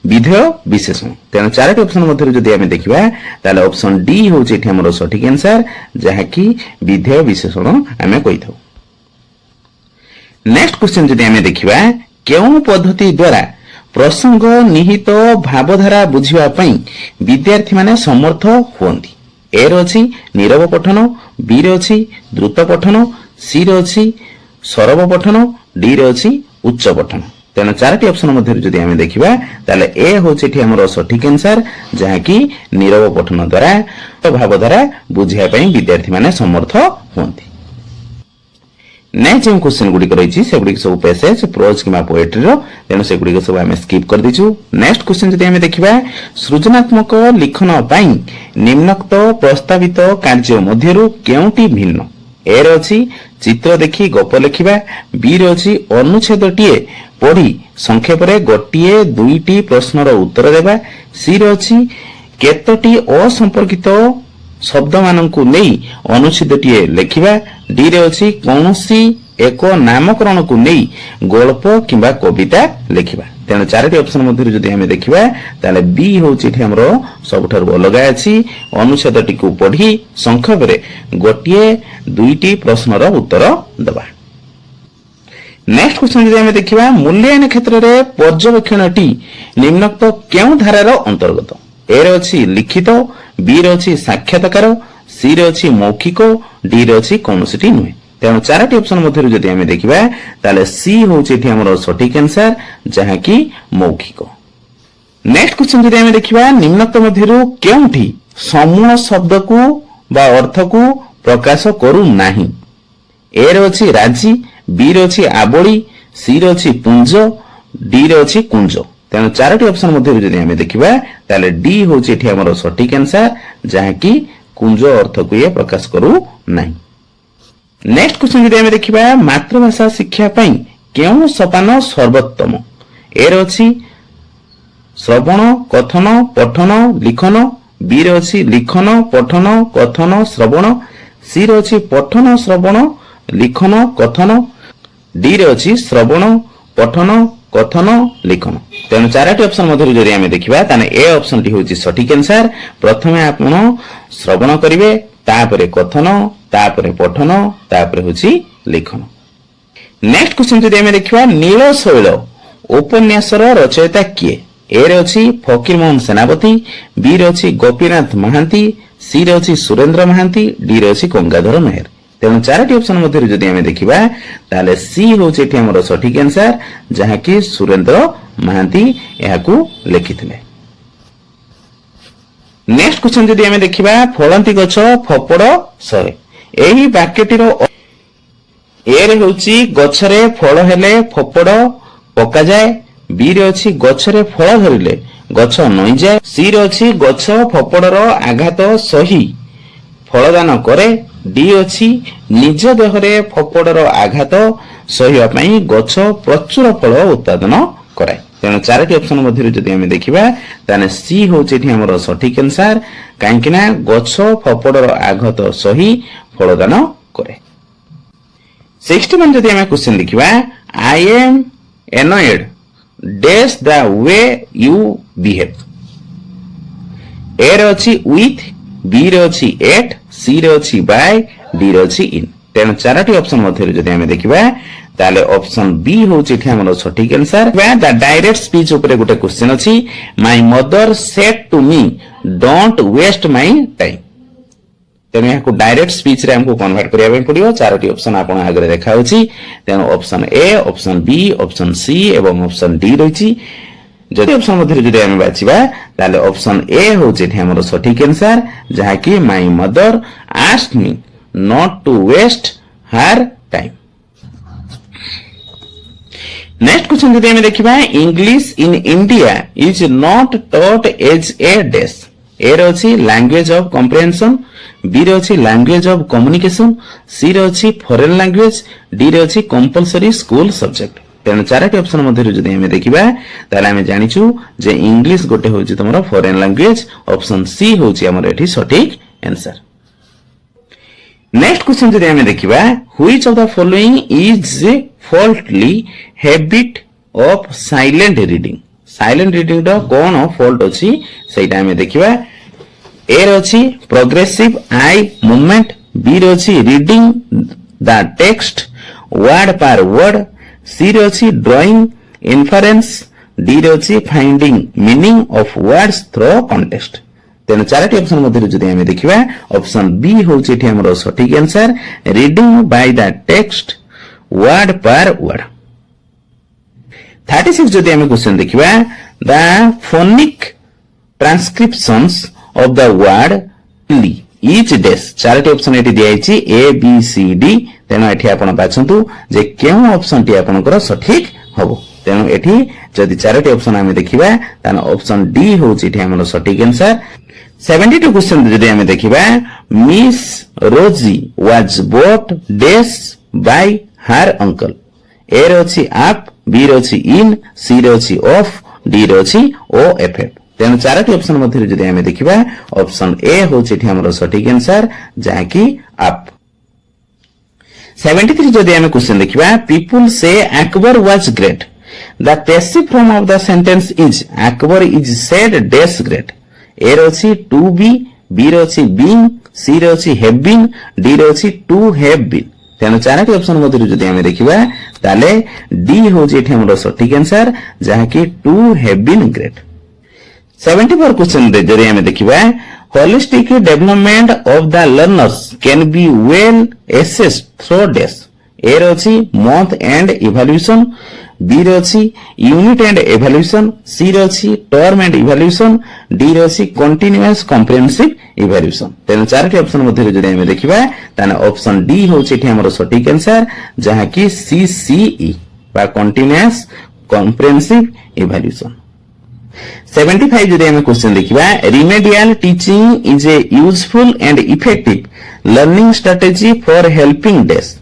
ବିଧେୟ ବିଶେଷଣ। ତେଣୁ ଚାରୋଟି ଅପସନ ମଧ୍ୟରେ ଯଦି ଆମେ ଦେଖିବା ତାହେଲେ ଅପସନ ଡି ହେଉଛି ଏଠି ଆମର ସଠିକ ଆନ୍ସର, ଯାହାକି ବିଧେୟ ବିଶେଷଣ ଆମେ କହିଥାଉ। ନେକ୍ସଟ କ୍ୱେଶ୍ଚନ ଯଦି ଆମେ ଦେଖିବା କେଉଁ ପଦ୍ଧତି ଦ୍ୱାରା ପ୍ରସଙ୍ଗ ନିହିତ ଭାବଧାରା ବୁଝିବା ପାଇଁ ବିଦ୍ୟାର୍ଥୀମାନେ ସମର୍ଥ ହୁଅନ୍ତି? ଏ ରେ ଅଛି ନୀରବ ପଠନ, ବି ରେ ଅଛି ଦ୍ରୁତ ପଠନ, ସି ରେ ଅଛି ସରବ ପଠନ, ଡି ରେ ଅଛି ଉଚ୍ଚ ପଠନ। ତେଣୁ ଚାରୋଟି ଅପସନ ମଧ୍ୟରେ ଯଦି ଆମେ ଦେଖିବା ତାହେଲେ ଏ ହେଉଛି ଏଠି ଆମର ସଠିକ ଆନ୍ସର, ଯାହାକି ନୀରବ ପଠନ ଦ୍ୱାରା ଭାବଧାରା ବୁଝିବା ପାଇଁ ବିଦ୍ୟାର୍ଥୀମାନେ ସମର୍ଥ ହୁଅନ୍ତି। ନେକ୍ସଟ ଯେଉଁ କ୍ୱେଶ୍ଚନ ଗୁଡ଼ିକ ରହିଛି ସେଗୁଡ଼ିକ ସବୁ ପେସେଜ ପ୍ରୋଜ କିମ୍ବା ପୋଏଟ୍ରିର, ତେଣୁ ସେଗୁଡ଼ିକ ସବୁ ଆମେ ସ୍କିପ୍ କରିଦେଇଛୁ। ନେକ୍ସଟ କ୍ୱେଶ୍ଚନ ଯଦି ଆମେ ଦେଖିବା ସୃଜନାତ୍ମକ ଲିଖନ ପାଇଁ ନିମ୍ନୋକ୍ତ ପ୍ରସ୍ତାବିତ କାର୍ଯ୍ୟ ମଧ୍ୟରୁ କେଉଁଟି ଭିନ୍ନ? ଏ ରେ ଅଛି ଚିତ୍ର ଦେଖି ଗପ ଲେଖିବା, ବି ରେ ଅଛି ଅନୁଚ୍ଛେଦଟିଏ ପଢି ସଂକ୍ଷେପରେ ଗୋଟିଏ ଦୁଇଟି ପ୍ରଶ୍ନର ଉତ୍ତର ଦେବା, ସି ରେ ଅଛି କେତୋଟି ଅସମ୍ପର୍କିତ ଶବ୍ଦମାନଙ୍କୁ ନେଇ ଅନୁଚ୍ଛେଦଟିଏ ଲେଖିବା, ଡି ରେ ଅଛି କୌଣସି ଏକ ନାମକରଣକୁ ନେଇ ଗଳ୍ପ କିମ୍ବା କବିତା ଲେଖିବା। ତେଣୁ ଚାରୋଟି ଅପସନ ମଧ୍ୟରେ ଯଦି ଆମେ ଦେଖିବା ତାହେଲେ ବି ହେଉଛି ଏଠି ଆମର ସବୁଠାରୁ ଅଲଗା ଅଛି, ଅନୁଚ୍ଛେଦଟିକୁ ପଢି ସଂକ୍ଷେପରେ ଗୋଟିଏ ଦୁଇଟି ପ୍ରଶ୍ନର ଉତ୍ତର ଦେବା। ନେକ୍ସଟ କ୍ୱେଶ୍ଚନ ଯଦି ଆମେ ଦେଖିବା ମୂଲ୍ୟାୟନ କ୍ଷେତ୍ରରେ ପର୍ଯ୍ୟବେକ୍ଷଣଟି ନିମ୍ନୋକ୍ତ କେଉଁ ଧାରାର ଅନ୍ତର୍ଗତ? ଏ ରେ ଅଛି ଲିଖିତ, ବି ରେ ଅଛି ସାକ୍ଷାତକାର, ସି ରେ ଅଛି ମୌଖିକ, ଡି ରେ ଅଛି କୌଣସିଟି ନୁହେଁ। ତେଣୁ ଚାରୋଟି ଅପସନ ମଧ୍ୟରୁ ଯଦି ଆମେ ଦେଖିବା ତାହେଲେ ସି ହେଉଛି ଏଠି ଆମର ସଠିକ ଆନ୍ସର, ଯାହାକି ମୌଖିକ। ନେକ୍ସଟ କ୍ୱେଶ୍ଚନ ଯଦି ଆମେ ଦେଖିବା ନିମ୍ନୋକ୍ତ ମଧ୍ୟରୁ କେଉଁଠି ସମୂହ ଶବ୍ଦକୁ ବା ଅର୍ଥକୁ ପ୍ରକାଶ କରୁନାହିଁ? ଏ ରେ ଅଛି ରାଜି, ବି ରେ ଅଛି ଆବଳି, ସି ରେ ଅଛି ପୁଞ୍ଜ, ଡି ରେ ଅଛି କୁଞ୍ଜ। ତେଣୁ ଚାରୋଟି ଅପସନ ମଧ୍ୟରୁ ଯଦି ଆମେ ଦେଖିବା ତାହେଲେ ଡି ହେଉଛି ଏଠି ଆମର ସଠିକ ଆନ୍ସର, ଯାହାକି କୁଞ୍ଜ ଅର୍ଥକୁ ଇଏ ପ୍ରକାଶ କରୁନାହିଁ। ନେକ୍ସଟ କ୍ୱେଶ୍ଚନ ଯଦି ଆମେ ଦେଖିବା ମାତୃଭାଷା ଶିକ୍ଷା ପାଇଁ କେଉଁ ସୋପାନ ସର୍ବୋତ୍ତମ? ଏ ରେ ଅଛି ଶ୍ରବଣ, କଥନ, ପଠନ, ଲିଖନ, ବି ରେ ଅଛି ଲିଖନ, ପଠନ, କଥନ, ଶ୍ରବଣ, ସି ରେ ଅଛି ପଠନ, ଶ୍ରବଣ, ଲିଖନ, କଥନ, ଡି ରେ ଅଛି ଶ୍ରବଣ, ପଠନ, କଥନ, ଲିଖନ। ତେଣୁ ଚାରୋଟି ଅପସନ ମଧ୍ୟରୁ ଯଦି ଆମେ ଦେଖିବା ତାହେଲେ ଏ ଅପସନଟି ହେଉଛି ସଠିକ ଆନ୍ସର। ପ୍ରଥମେ ଆପଣ ଶ୍ରବଣ କରିବେ, ତାପରେ କଥନ, ତାପରେ ପଠନ, ତାପରେ ହେଉଛି ଲିଖନ। ନେକ୍ସଟ କ୍ୱେଶ୍ଚନ ଯଦି ଆମେ ଦେଖିବା ନୀଳ ଶୈଳ ଉପନ୍ୟାସର ରଚୟିତା କିଏ? ଏ ରେ ଅଛି ଫକୀରମୋହନ ସେନାପତି, ବି ରେ ଅଛି ଗୋପୀନାଥ ମହାନ୍ତି, ସି ରେ ଅଛି ସୁରେନ୍ଦ୍ର ମହାନ୍ତି, ଡି ରେ ଅଛି ଗଙ୍ଗାଧର ମେହେର। ତେଣୁ ଚାରୋଟି ଅପସନ ମଧ୍ୟରେ ଯଦି ଆମେ ଦେଖିବା ତାହେଲେ ସି ହେଉଛି ଏଠି ଆମର ସଠିକ ଆନ୍ସର, ଯାହାକି ସୁରେନ୍ଦ୍ର ମହାନ୍ତି ଏହାକୁ ଲେଖିଥିଲେ। नेक्स्ट क्वेश्चन जदि आमे देखिबा फलंती गछ फपड़ सरे एही वाक्यटीर ए रे होची गछरे फल हेले फपड़ पका जाए, बी रे अछि गछरे फल धरिले गछ नई जाए, सी रे अछि गछ फपड़र आघात सही फलदान करे, डी अछि निज देहरे फपड़र आघात सहिबा पई गछ प्रचुर फल उत्पादन कराए। तेणु चारोटी ऑप्शन मध्य जदि आमे देखिबा ताने सी होचे एठी हमर सठिक आंसर, काहेकि ना गछ फपड़र आघात सही फलदान करे। 61 जदि आमे क्वेश्चन देखिबा I am annoyed dash the way you behave, ए रे अछि with, बी रे अछि at, सी रे अछि by, डी रे अछि in। तेणु चारोटी ऑप्शन मध्य जदि आमे देखिबा ताले ऑप्शन बी होची एठी हमर सठिक आंसर। द डायरेक्ट स्पीच ऊपर गोटे क्वेश्चन अछि my mother said to me don't waste my time. तेणु याको डायरेक्ट स्पीच रे हमको कन्वर्ट करिया पे पड़ियो। चारोटी ऑप्शन आपण आगरे देखा होची, तेणु option A, option B, option C एवं ऑप्शन डी रहिची। जदि ऑप्शन मध्य जदि आमे बाछिबा ताले ऑप्शन ए होची एठी हमर सठिक आंसर, जहा कि my mother asked me not to waste her time. Next question जदि आमे देखिबा English in India is not taught as a dash, ए रे अछि लैंग्वेज ऑफ कॉम्प्रिहेंशन, बी रे अछि लैंग्वेज ऑफ कम्युनिकेशन, सी रे अछि फॉरेन लैंग्वेज, डी रे अछि कंपलसरी स्कूल सब्जेक्ट। तेणु चारोटी ऑप्शन मध्य जदि आमे देखिबा ताले आमे जानिछु जे इंग्लिश गोटे होछि तमरो फॉरेन लैंग्वेज, ऑप्शन सी होछि हमर एठी सठिक आंसर। नेक्स्ट क्वेश्चन जदि आमे देखिबा which of the following is faulty habit of silent reading, silent reading द कोन फॉल्ट अछि सेटा आमे देखिबा। ए रे अछि प्रोग्रेसिव आई मूवमेंट, बी रे अछि reading the text word per word, सी रे अछि ड्राइंग इन्फरेंस, डी रे अछि finding meaning of words through context. तेणु चारोटी ऑप्शन मध्य जदि आमे देखिबा ऑप्शन बी होची एठी हमर सठिक answer, reading by the text word per word. 36 जदि आमे क्वेश्चन देखिबा the phonic transcriptions of the word leech dash, चारोटी ऑप्शन एठी दियाइछि ए बी सी डी। तेणु एठी आपण बाछंतु जे केउ ऑप्शन टी आपनकर सठिक हबो। तेणु एठी जदि चारोटी ऑप्शन आमे देखिबा तान ऑप्शन डी होची एठी हमर सठिक आंसर। 72 क्वेश्चन जदि आमे देखिबा Miss Rosie was bought dash by her uncle, A रे अछि आप, बी रे अछि इन, सी रे अछि ऑफ, डी रे अछि ओ एफ एफ। तेणु चारोटी ऑप्शन मध्य जदि आमे देखिबा ऑप्शन ए होछि एठी हमर सठिक आंसर, जहा कि आप। 73 जदि आमे क्वेश्चन देखिबा people say Akbar was great, the passive form of the sentence is Akbar is said dash great, A रे अछि टू बी रे अछि बीइंग, सी रे अछि हैव बीन, डी रे अछि टू हैव बीन। तेणु चारोटी ऑप्शन मध्य जदि आमे देखिबा ताले डी होछि एठी हमर सठिक आंसर, जहा कि to have been great. 74 question जदि आमे देखिबा holistic development of the learners can be well assessed through dash, ए रे अछि मंथ एंड इवैल्यूएशन, बी रे अछि यूनिट एंड इवैल्यूएशन, सी रे अछि टर्म एंड इवैल्यूएशन, डी रे अछि कंटीन्यूअस कॉम्प्रिहेंसिव इवैल्यूएशन। तेणु चारोटी ऑप्शन मध्य जदि आमे देखिबा ताने ऑप्शन डी होछि एठी हमर सठिक आंसर, जहा कि सी सी ई बा कंटीन्यूअस कॉम्प्रिहेंसिव इवैल्यूएशन। 75 जदि आमे क्वेश्चन देखिबा remedial teaching is a useful and effective learning strategy for helping dash,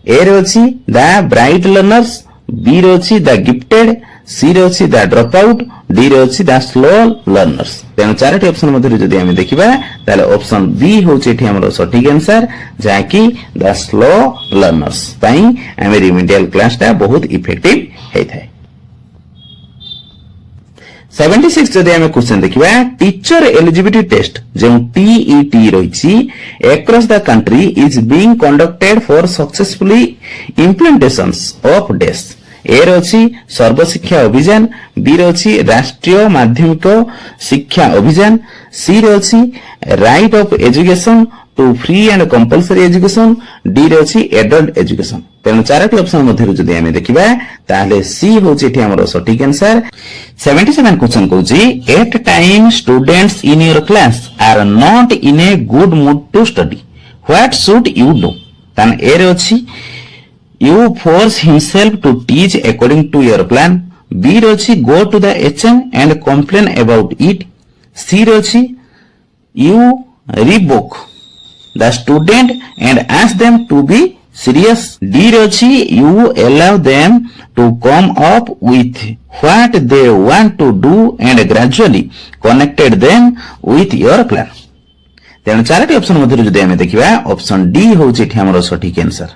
ए रे अछि द ब्राइट लर्नर्स, बी रे अछि द गिफ्टेड, सी रे अछि द ड्रॉप आउट, डी रे अछि द स्लो लर्नर्स। तेणु चारोटी ऑप्शन मध्य जदि आमे देखिबा ताले ऑप्शन बी होछि एठी हमर सठिक आंसर, जहा कि द स्लो लर्नर्स पई आमे रिमेडियल क्लास ता बहुत इफेक्टिव हेथाय। 76 जदि आमे क्वेश्चन देखिबा टीचर एलिजिबिलिटी टेस्ट जे टीईटी रहिछि across the country is being conducted for successfully implementations of dash, ए रे अछि सर्वशिक्षा अभियान, बी रे अछि राष्ट्रीय माध्यमिक शिक्षा अभियान, सी रे अछि right of education to free and compulsory education, D रे अछि एडल्ट एजुकेशन। तेणु चारोटी ऑप्शन मध्य जदि आमे देखिबा ताहले सी होची एठी हमर सटीक आंसर 77 क्वेश्चन कहूची at time students in your class are not in a good mood to study what should you do तन एर अछि you force himself to teach according to your plan B अछि go to the HM and complain about it C अछि you rebuke the student and ask them to be serious D rochi you allow them to come up with what they want to do and gradually connected them with your plan तेणु चारोटी option मध्य जदि आमे देखिबा option D होची एठी हमर सटीक answer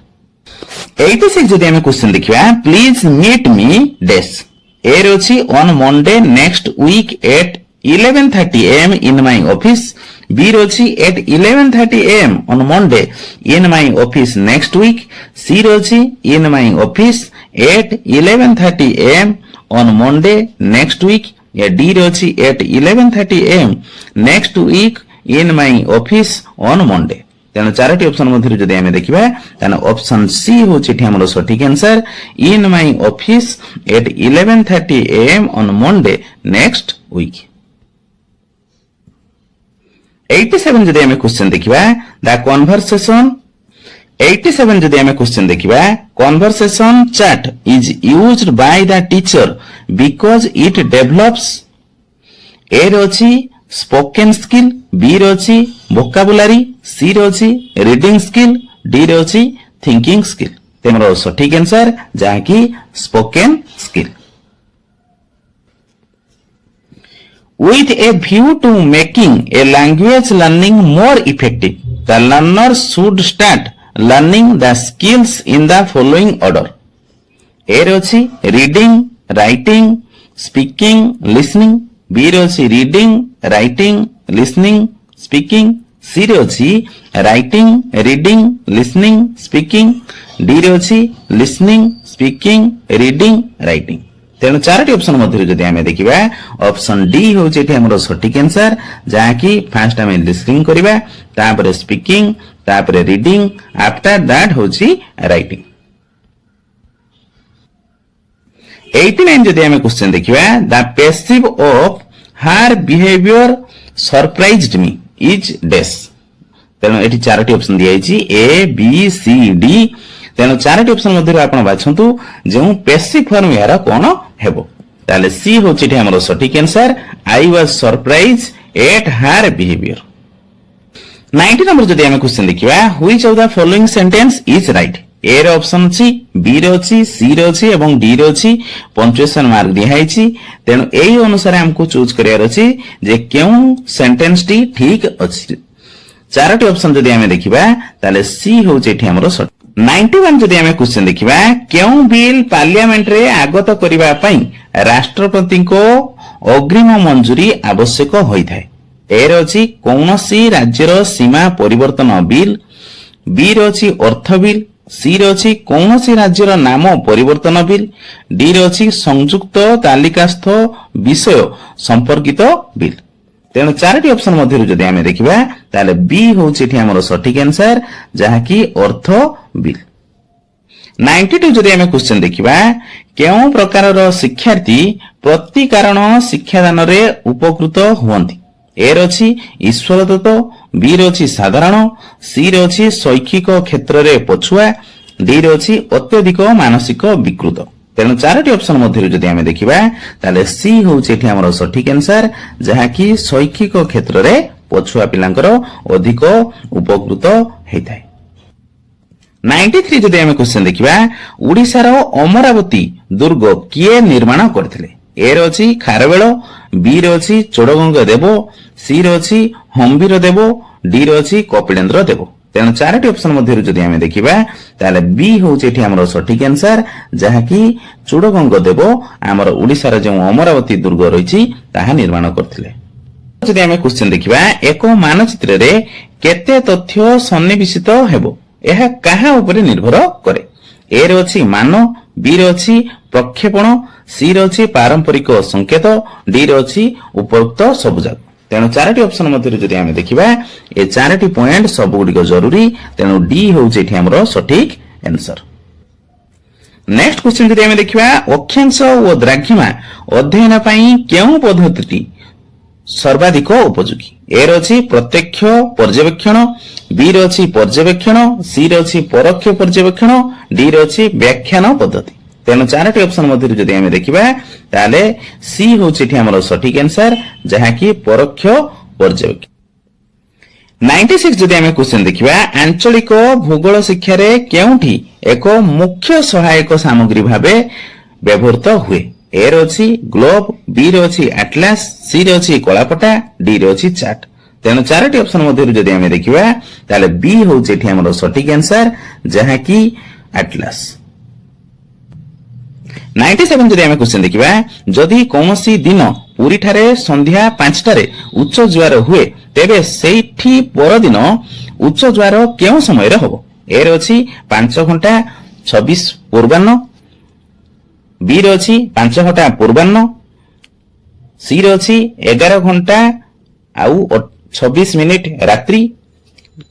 86 जदि आमे क्वेश्चन देखिबा please meet me dash A रोची on Monday next week at 11:30 am in my office B rochi at 11:30 am on Monday in my office next week C rochi in my office at 11:30 am on Monday next week D rochi at 11:30 am next week in my office on Monday तेणु चारोटी option मध्य जदि आमे देखिबा ताने option C होची एठी हमर सटीक answer in my office at 11:30 am on Monday next week 87 जदि आमे क्वेश्चन देखिबा द कन्वर्सेशन 87 जदि आमे क्वेश्चन देखिबा conversation chat is used by the teacher because it develops A रोची स्पोकन स्किल बी रोची वोकाबुलरी सी रोची रीडिंग स्किल डी रोची थिंकिंग स्किल तेमरो सटीक आंसर जाकी spoken skill With a view to making a language learning more effective, the learner should start learning the skills in the following order. A rochi reading, writing, speaking, listening. B rochi reading, writing, listening, speaking. C rochi writing, reading, listening, speaking. D rochi listening, speaking, reading, writing. तेणु चारोटी option मध्य जदि आमे देखिबा option D होची एठी हमर सटीक answer जाकी फर्स्ट आमे लिसनिंग करिबा तापर स्पीकिंग तापर रीडिंग आफ्टर दैट होची राइटिंग 89 जदि आमे क्वेश्चन देखिबा the passive of her behaviour surprised me is dash तेणु एठी चारोटी ऑप्शन दियाइची ए बी सी डी तेणु चारोटी ऑप्शन मध्य आपण बाछंतु जे पैसिव फॉर्म यार कोन हेबो ताले सी होची एठी हमर सटीक answer I was surprise at her behaviour 90 number जदि आमे क्वेश्चन देखिबा which of the following sentence is right A रो ऑप्शन सी बी रो छि सी रो छि एवं डी रो छि पंक्चुएशन मार्क दिहाइछि तेणु एही अनुसार हमको चूज करियार अछि जे केउ सेंटेंस टी ठीक अछि चारोटी ऑप्शन जदि आमे देखिबा ताले सी होची एठी हमर 91 जदि आमे क्वेश्चन देखिबा केउ बिल पार्लियामेंट रे आगत करिबा पई राष्ट्रपति को अग्रिम मंजूरी आवश्यक होइथाय ए रोची कोनोसी राज्यर सीमा परिवर्तन बिल बी रोची अर्थ बिल सी रोची कोनोसी राज्यर नाम परिवर्तन बिल डी रोची संयुक्त तालिकास्थ विषय संपर्कित बिल तेणु चारोटी ऑप्शन मध्य जदि आमे देखिबा ताले बी होची एठी हमर सटीक आंसर जहाकी अर्थ बिल 92 जदि आमे क्वेश्चन देखिबा केउ प्रकार रो शिक्षार्थी प्रति कारण शिक्षादान रे उपकृत हुवंती ए रोची ईश्वर दत्त बी रोची साधारण सी रोची शैक्षिक क्षेत्र रे पछुआ डी रोची अत्यधिक मानसिक विकृत तेणु चारोटी ऑप्शन मध्य जदि आमे देखिबा ताले सी होची एठी हमर सटीक आंसर जहाकी शैक्षिक क्षेत्र रे पछुआ पिलांकर अधिक उपकृत हेताय 93 जदि आमे क्वेश्चन देखिबा ओडिसा रो अमरावती दुर्ग किए निर्माण करथिले ए रोची खारवेल बी रोची चोडगंग देव सी रोची हंबीर देव डी रोची कपिलेंद्र देव तेणु चारोटी ऑप्शन मध्य जदि आमे देखिबा ताले बी होची एठी हमर सटीक आंसर जहाकी चोडगंग देव हमर ओडिसा रो जे अमरावती दुर्ग रहिछि ताहा निर्माण करथिले जदि आमे क्वेश्चन देखिबा एको मानचित्र रे केते तथ्य सन्निवेशित हेबो एहा काहा उपरे निर्भर करे ए रोची मान बी रोची प्रक्षेपण सी रोची पारंपरिक संकेत डी रोची उपरोक्त सबुजाक तेणु चारोटी ऑप्शन मध्य जदि आमे देखिबा ए चारोटी पॉइंट सब गुडी जरूरी तेणु डी होउची एठी हमरो सटीक आंसर नेक्स्ट क्वेश्चन जदि आमे देखिबा अक्षांश ओ द्राघिमा अध्ययन पई केउ पद्धति सर्वाधिक उपयोगी। ए रछि प्रत्यक्ष पर्यवेक्षण, बी रछि पर्यवेक्षण, सी रछि परोक्ष पर्यवेक्षण, डी रछि व्याख्यान पद्धति। तेणु चारोटी ऑप्शन मध्य जदि आमे देखिबा ताले सी होछि एठी हमर सठिक आंसर जहा कि परोक्ष पर्यवेक्षण। 96 जदि आमे क्वेश्चन देखिबा आंचलिक भूगोल शिक्षा रे केउठी एक मुख्य सहायक सामग्री भाबे व्यवहृत हुए। ए रछि ग्लोब, बी रछि एटलास, सी रछि कलापटा, डी रछि चार्ट। तेणु चारोटी ऑप्शन मध्य जदि आमे देखिबा ताले बी होछि एठी हमर सठिक आंसर जहा कि एटलास। 97 जदि आमे क्वेश्चन देखिबा जदि कोनोसी दिन पुरी ठारे संध्या 5 टारे उच्च ज्वार हुए तेबे सेठी पर दिन उच्च ज्वार केउ समय रे हबो। ए रछि 5 घंटा 26 पूर्वाह्न, बी रछि 5 घंटा पूर्वाह्न, सी रछि 11 घंटा आउ 26 मिनिट रात्रि,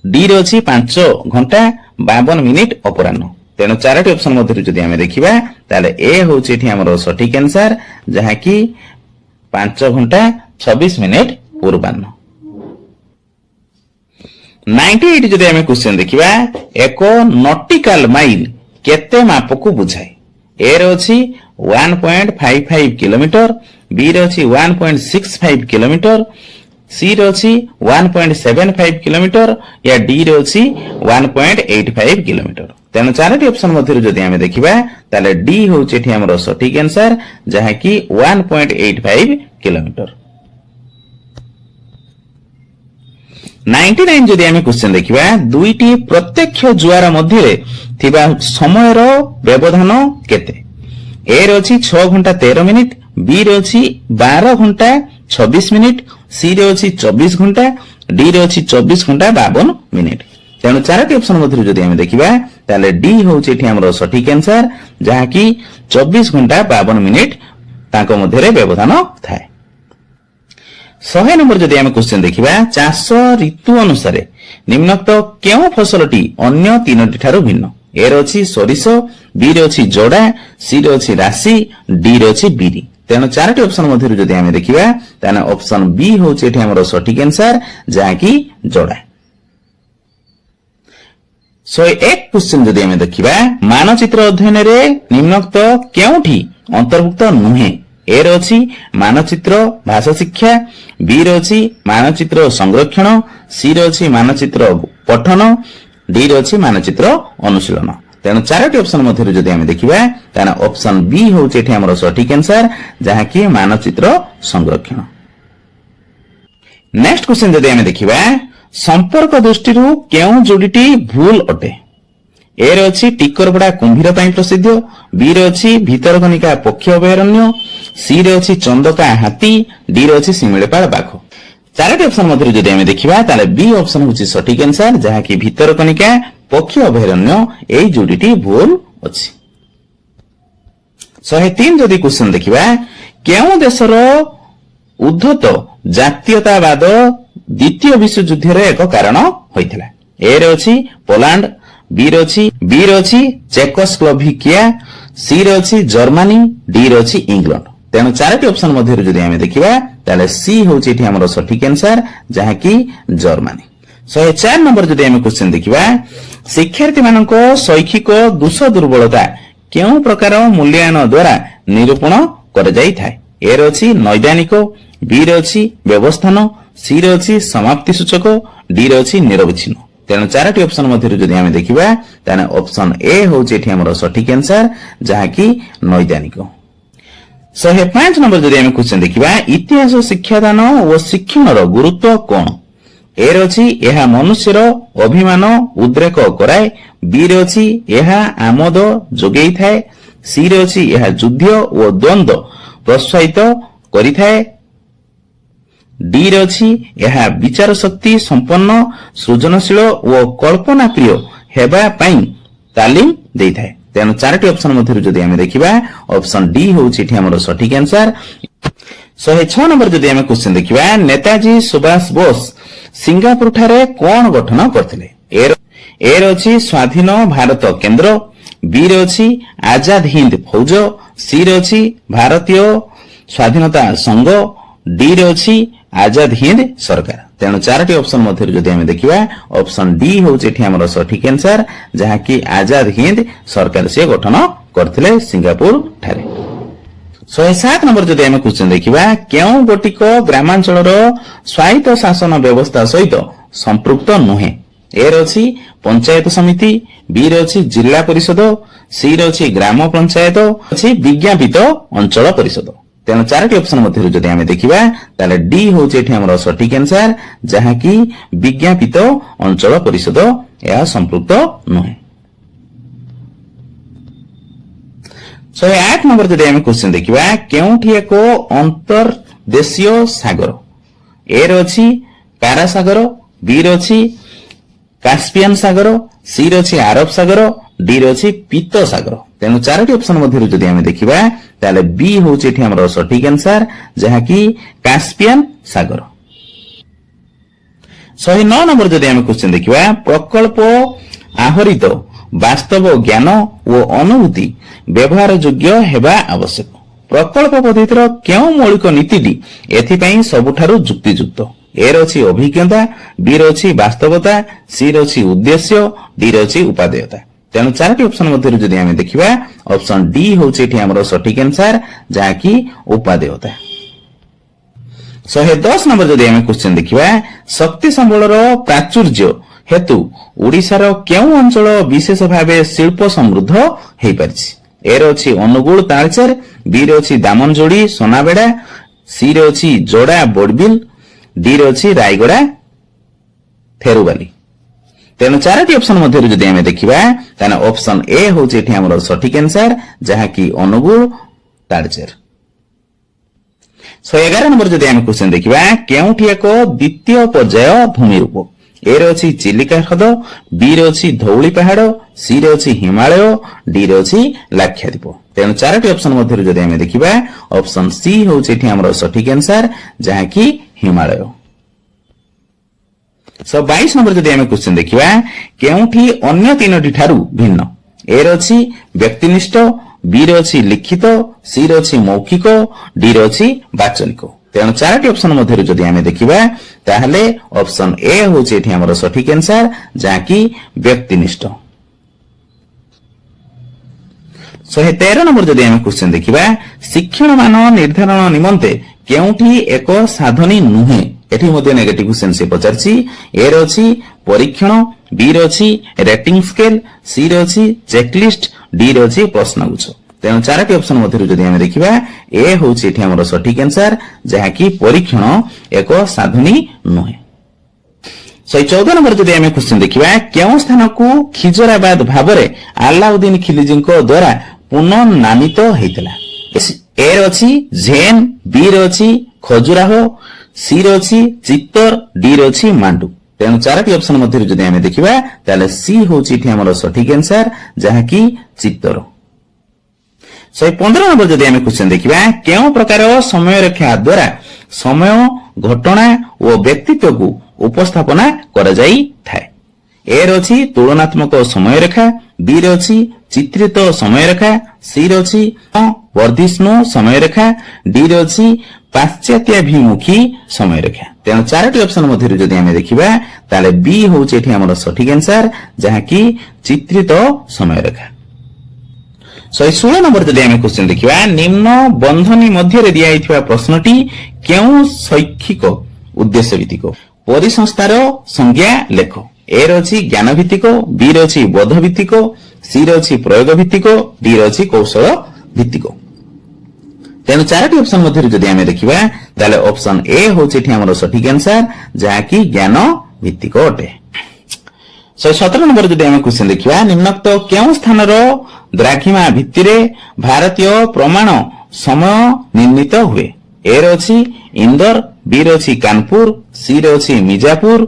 डी रछि 5 घंटा 52 मिनिट अपराह्न। तेणु चारोटी ऑप्शन मध्य जदि आमे देखिबा ताले ए होछि एठी हमर सठिक आंसर जहा कि 5 घंटा 26 मिनिट पूर्वाह्न। 98 जदि आमे क्वेश्चन देखिबा एक नॉटिकल माइल केते माप को बुझाए। ए रछि 1.55 किलोमीटर, बी रछि 1.65 किलोमीटर, सी रछि 1.75 किलोमीटर या डी रछि 1.85 किलोमीटर। तेणु चारोटी ऑप्शन मध्य जदि आमे देखिबा ताले डी होछि एठी हमर सठिक आंसर जहा कि 1.85 किलोमीटर। 99 जदि आमे क्वेश्चन देखिबा दुईटी प्रत्यक्ष ज्वार मध्य थिबा समयर व्यवधान केते। ए रछि 6 घंटा 13 मिनिट, बी रछि 12 घंटा 26 मिनिट, सी रछि 24 घंटा, डी रछि 24 घंटा 52 मिनिट। तेणु चारोटी ऑप्शन मध्य जदि आमे देखिबा ताले डी होछि एठी हमर सठिक आंसर जहा कि 24 घंटा 52 मिनिट ताको मध्य रे व्यवधान थाए। 100 नंबर जदि आमे क्वेश्चन देखिबा चाष ऋतु अनुसार निम्नोक्त केउ फसलटी अन्य तीनोटी ठारो भिन्न। ए रछि सरिष, बी रछि जोड़ा, सी रछि राशि, डी रछि बिरी। तेणु चारोटी ऑप्शन मध्य जदि आमे देखिबा ताने ऑप्शन बी होछि एठी हमर सठिक आंसर जहा कि जोड़ा। 101 क्वेश्चन जदि आमे देखिबा मानचित्र अध्ययन रे निम्नोक्त केउठी अंतर्भुक्त नुहे। ए रछि मानचित्र भाषा शिक्षा, बी रछि मानचित्र संरक्षण, सी रछि मानचित्र पठन, डी रछि मानचित्र अनुशीलन। तेणु चारोटी ऑप्शन मध्य जदि आमे देखिबा ताना ऑप्शन बी होछि एठी हमर सठिक आंसर जहा कि मानचित्र संरक्षण। नेक्स्ट क्वेश्चन जदि आमे देखिबा संपर्क दृष्टिरू केउ जोडीटी भूल अटे। ए रछि टिकरपड़ा कुंभीर पई प्रसिद्ध, बी रछि भितरकनिका पक्षी अभयारण्य, सी रछि चंदका हाथी, डी रछि सिमिळपाळ बाघ। चारोटी ऑप्शन मध्य जदि आमे देखिबा ताले बी ऑप्शन होछि सठिक आंसर जहा कि भितरकनिका पक्षी अभयारण्य एई जोडीटी भूल अछि। 103 जदि क्वेश्चन देखिबा केउ देशर उद्धत जातीयतावाद द्वितीय विश्व युद्ध रे एक कारण होइथिला। ए रछि पोलैंड, बी रछि चेकोस्लोवाकिया, सी रछि जर्मनी, डी रछि इंग्लैंड। तेणु चारोटी ऑप्शन मध्य जदि आमे देखिबा ताले सी होछि एठी हमर सठिक आंसर जहा कि जर्मनी। 104 नंबर जदि आमे क्वेश्चन देखिबा शिक्षार्थी मानको शैक्षिक दोष दुर्बलता केउ प्रकार मूल्यांकन द्वारा निरूपण कर जाई थाए। ए रछि नैदानिक, बी रछि व्यवस्थान, सी रछि समाप्ति सूचक, डी रछि निरवच्छिन्न। तेणु चारोटी ऑप्शन मध्य जदि आमे देखिबा ताने ऑप्शन ए होछि एठी हमर सठिक आंसर जहा कि नैदानिक। 105 नंबर जदि आमे क्वेश्चन देखिबा इतिहास शिक्षादान और शिक्षणर गुरुत्व कोन। ए रछि एहा मनुष्यर अभिमान उद्रेक कराए, बी रछि एहा आमोद जोगेई थाए, सी रछि एहा युद्ध और द्वंद्व प्रोत्साहित करिथाए, डी रछि एहा विचार शक्ति संपन्न सृजनशील और कल्पना प्रिय हेबा पई तालीम देइथाए। तेणु चारोटी ऑप्शन मध्य जदि आमे देखिबा ऑप्शन डी होछि एठी हमर सठिक आंसर। 106 नंबर जदि आमे क्वेश्चन देखिबा नेताजी सुभाष बोस सिंगापुर ठारे कोन गठन करथिले। ए रछि स्वाधीन भारत केंद्र, बी रे अछि आजाद हिंद फौज, सी रे अछि भारतीय स्वाधीनता संघ, डी रे अछि आजाद हिंद सरकार। तेणु चारोटी ऑप्शन मध्य जदि आम देखा ऑप्शन डी हूँ आम सठिक आंसर, जहाँकि आजाद हिंद सरकार से गठन करथिले सिंगापुर ठारे। 107 नंबर जदि आम क्वेश्चन देखा क्यों गोटिक ग्रामांचल स्वायत्त शासन व्यवस्था सहित संपृक्त नुहे। ए रे पंचायत समिति, बी रे जिला परिषद, सी रे ग्राम पंचायत, अच्छी विज्ञापित अंचल परिषद। तेणु चारोटी ऑप्शन मध्य जदि आम देखा ताले डी हूँ आम सठिक आंसर, जहाँकि विज्ञापित अंचल परिषद यह संपृक्त नुहे। 108 नंबर जदि आम क्वेश्चन देखा केउठी एक अंतर्देशीय सागर। ए रे अछि कारा सागर, बी रे अछि कास्पियन सागर, सी रे अछि आरब सागर, डी रे अछि पीत सागर। तेणु चारोटी ऑप्शन मध्य जदि आम देखा ताले बी हूँ आम सठिक आंसर, जहाँकि कास्पियन सागर। 109 नंबर जदि आम क्वेश्चन देखा प्रकल्प आहरित वास्तव ज्ञान और अनुभूति व्यवहार योग्य हेबा आवश्यक। प्रकल्प पद्धतिर केउ मौलिक नीतिटी एथिपाई सबुठारु जुक्तियुक्त। ए रे अछि अभिज्ञता, बी रे अछि वास्तवता, सी रे अछि उद्देश्य, डी रे अछि उपादेयता। तेणु चारोटी ऑप्शन मध्य जदि आम देखा ऑप्शन डी हूँ आम सठिक आंसर, जहाँकि उपादेयता। 110 नंबर जदि आम क्वेश्चन देखा शक्ति संबल प्राचुर्य हेतु ओडिशार केउ अंचल विशेष भावे शिल्प समृद्ध हो पारिछि। ए रे अछि अनुगुल तालचेर, बी रे अछि दामनजोड़ी सोनाबेड़ा, सी रे अछि जोड़ा बोडबिल, डी रे अछि रायगड़ा थेरुबाली। तेणु चारोटी ऑप्शन मध्य जदि आम देखा ताने ऑप्शन ए हूँ आम सठिक आंसर, जहाँकि अनुगुल तालचेर। 111 नंबर जदि आम क्वेश्चन देखा केउठी एक द्वितीय पर्याय भूमि रूप। ए रे अछि चिलिका ह्रद, बी रे अछि धौली पहाड़, सी रे अछि हिमालय, डी रे अछि लाक्षाद्वीप। तेणु चारोटी ऑप्शन मध्य जदि आम देखा ऑप्शन सी हूँ आम सठिक आंसर, जहाँकि हिमालय। 122 नंबर जदि आम क्वेश्चन देखा केउठी अन्य तीनोटी ठारू भिन्न। ए रे अछि व्यक्तिनिष्ठ, बी रे अछि लिखित, सी रे अछि मौखिक, डी रे अछि वाचनिक। तेणु चारोटी ऑप्शन मध्य जदि आम देखा ताहले ऑप्शन ए हूँ आम सठिक आंसर, जहाँकि व्यक्तिनिष्ठ। 113 नंबर जदि आम क्वेश्चन देखा शिक्षण मान निर्धारण निमंते केउठी एक साधनी नुहे। एठी मध्ये नेगेटिव क्वेश्चन से पचारछि। ए रे अछि परीक्षण, बी रे अछि रेटिंग स्केल, सी रे अछि चेकलिस्ट, डी रे अछि प्रश्नगुच्छ। तेणु चारोटी ऑप्शन मध्य जदि आम देखा ए हूँ आम सठिक आंसर, जहाँकि परीक्षण एक साधनी नुहे। 114 नंबर जदि आम क्वेश्चन देखा केउ स्थान को खिजराबाद भावरे आलाउद्दीन खिलजी द्वारा पुनर्नामित होता। ए रे अछि झेन, बी रे अछि खजुराहो, सी रे अछि चित्तर, डी रे अछि मांडू। तेणु चारोटी ऑप्शन मध्य जदि आम देखा ताले सी हूँ आम सठिक आंसर, जहाँकि चित्तर। 115 नंबर जदि आम क्वेश्चन देखा केउ प्रकार समय रेखा द्वारा समय घटना और व्यक्तित्व को उपस्थापना करा जाई थाए। ए रे अछि तुलनात्मक समय रेखा, बी रे अछि चित्रित समय रेखा, सी रे अछि वर्धिष्णु समय रेखा, डी रे अछि पाश्चात्याभिमुखी समय रेखा। तेणु चारोटी ऑप्शन मध्य जदि आम देखा ताले बी हूँ आम सठिक आंसर, जहाँकि चित्रित समय रेखा। 116 नंबर जदि आम क्वेश्चन देखा निम्न बंधनी मध्य दिया प्रश्नटी केउ शैक्षिक उद्देश्य भित्तिक। परिसंस्थार संज्ञा लेख। ए रे अछि ज्ञान भित्तिक, बी रे अछि बोध भित्तिक, सी रे अछि प्रयोग भित्तिक, डी रे अछि कौशल भित्तिक। तेणु चारोटी ऑप्शन मध्य जदि आम देखा ताले ऑप्शन ए हूँ आम सठिक आंसर, जहाँकि ज्ञान भित्तिक अटे। 117 नंबर जदि आम क्वेश्चन देखा निम्नोक्त केउ स्थानर द्राघिमा भित्तिरे भारतीय प्रमाण समय निर्णीत हुए। ए रे अछि इंदौर, बी रे अछि कानपुर, सी रे अछि मिर्जापुर,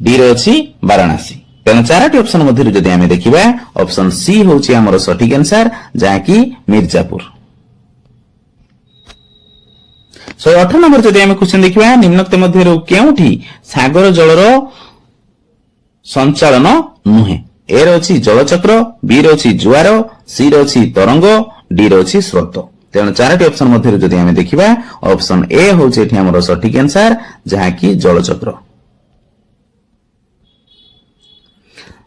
डी रे अछि वाराणसी। तेणु चारोटी ऑप्शन मध्य जदि आम देखा ऑप्शन सी हूँ आम सठिक आंसर, जहाँकि मिर्जापुर। 118 नंबर जदि आम क्वेश्चन देखा निम्नोक्त मध्य केउठी सागर जलर संचालन नुहे। ए रे अछि जलचक्र, बी रे अछि जुआर, सी रे अछि तरंग, डी रे अछि स्रोत। तेणु चारोटी ऑप्शन मध्य जदि आमे देखिबा ऑप्शन ए होउछि एठी हमर सठिक आंसर जहा कि जलचक्र।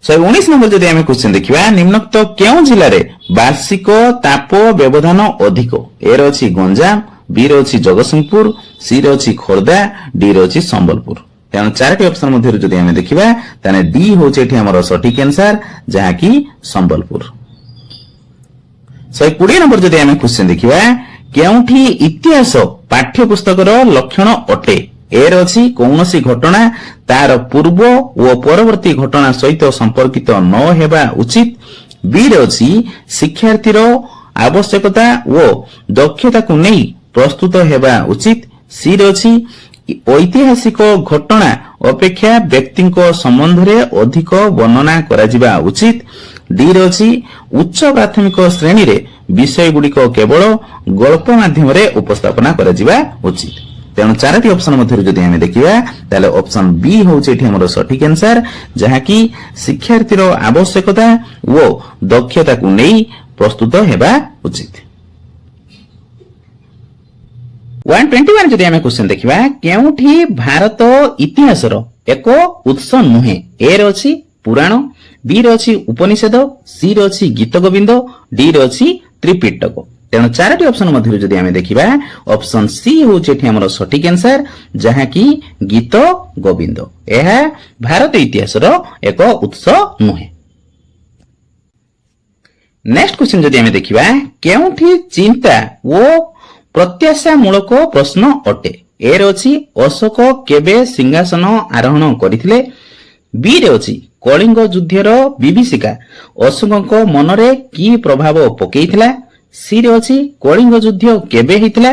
19 नंबर जदि आमे क्वेश्चन देखिबा निम्नोक्त केउ जिल्ला रे वार्षिक ताप व्यवधान अधिक? ए रे अछि गंजाम, बी रे अछि जगतसिंहपुर, सी रे अछि खोर्धा, डी रे अछि संबलपुर। तेणु चारोटी ऑप्शन मध्य जदि आमे देखिबा ताने डी होउछि एठी हमर सठिक आंसर जहा कि संबलपुर। 120 नंबर जदि आमे क्वेश्चन देखिबा केउठी इतिहास पाठ्य पुस्तकर लक्षण अटे? ए रे अछि कौनसी घटना तार पूर्व ओ परवर्ती घटना सहित संपर्कित न हेबा उचित, बी रे अछि शिक्षार्थीर आवश्यकता ओ दक्षता को नै प्रस्तुत हेबा उचित, सी रे अछि ऐतिहासिक घटना अपेक्षा व्यक्तिको संबंध रे अधिक वर्णना कराजिबा उचित, डी रे अछि उच्च प्राथमिक श्रेणी रे विषय गुड़िक केवल गल्प माध्यम रे उपस्थापना कराजिबा उचित। तेणु चारोटी ऑप्शन मध्य जदि आमे देखिबा ताले ऑप्शन बी होउछि एठी हमर सठिक आंसर जहा कि शिक्षार्थीर आवश्यकता ओ दक्षता को नै प्रस्तुत हेबा उचित। 121 जदि आमे क्वेश्चन देखिबा केउठी भारत इतिहासर एक उत्स नुहे? ए रे अछि पुराण, बी रे अछि उपनिषद, सी रे अछि गीत गोविंद, डी रे अछि त्रिपिटक। तेणु चारोटी ऑप्शन मध्य जदि आमे देखिबा ऑप्शन सी होउछि एठी हमर सठिक आंसर जहा कि गीत गोविंद। एहा भारत इतिहासर एक उत्स नुहे। नेक्स्ट क्वेश्चन जदि आमे देखिबा केउठी चिंता ओ प्रत्याशा मूलक प्रश्न अटे? ए रे अछि अशोक केबे सिंहासन आरोहण करिथिले, बी रे अछि कलिंग युद्धर विभीषिका अशोकक मनरे की प्रभाव पकेइथिला, सी रे अछि कलिंग युद्ध केबे हितला,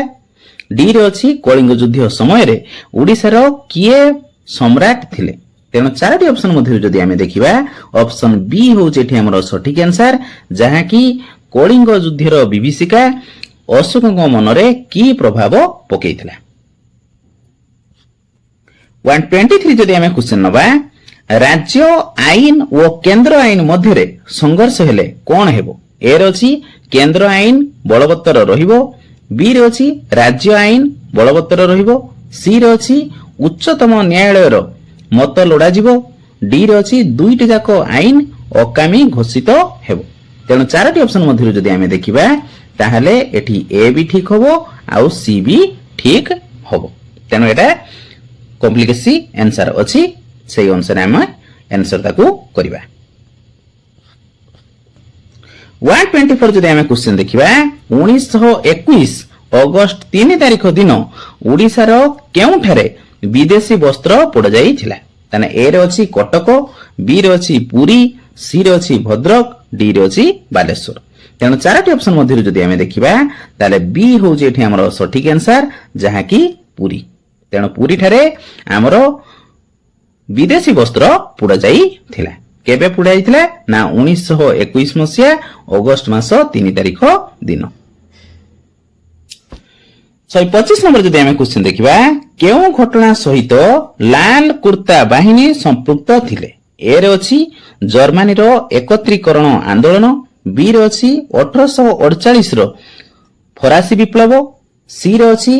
डी रे अछि कलिंग युद्ध समय रे ओडिशार किए सम्राट थिले। तेणु चारोटी ऑप्शन मध्य जदि आमे देखिबा ऑप्शन बी होउछि एठी हमर सठिक आंसर जहा कि कलिंग युद्धर विभीषिका अशोकक मनरे की प्रभाव पकेइथिला। 123 जदि आमे क्वेश्चन नबा राज्य आईन ओ केंद्र आईन मध्य संघर्ष हेले कोन हेबो? ए रे अछि केंद्र आईन बलवत्तर रहिबो, बी रे अछि राज्य आईन बलवत्तर रहिबो, सी रे अछि उच्चतम न्यायालयर मत लोडा जिवो, डी रे अछि दुईटी जाक आईन अकामी घोषित हेबो। तेणु चारोटी ऑप्शन मध्य जदि आमे देखिबा ताहले एठी ए भी ठीक होबो आउ सी भी ठीक होबो। तेणु एटा कॉम्प्लिकेसी आंसर अछि सेही अनुसार हम आंसर ताकू करिबा। 124 जदि आमे क्वेश्चन देखिबा 1921 अगस्त 3 तारिख दिन ओडिशार केउठारे विदेशी वस्त्र पोड़ा जाइथिला? ताने ए रे अछि कटक, बी रे अछि पुरी, सी रे अछि भद्रक, डी रे अछि बालेश्वर। तेणु चारोटी ऑप्शन मध्य जदि आमे देखिबा ताले बी होउछि एठी हमर सठिक आंसर जहा कि पुरी। तेणु पुरी ठारे हमर विदेशी वस्त्र पोड़ा जाइथिला। केबे पोड़ा जाइथिला ना 1921 मसिया अगस्त मास 3 तारिख दिन। 125 नंबर जदि आमे क्वेश्चन देखिबा केउ घटना सहित लाल कुर्ता बाहिनी संपृक्त थिले? ए रे अछि जर्मनी रो एकत्रीकरण आंदोलन, बी रे अछि 1848 रो फरासी विप्लव, सी रे अछि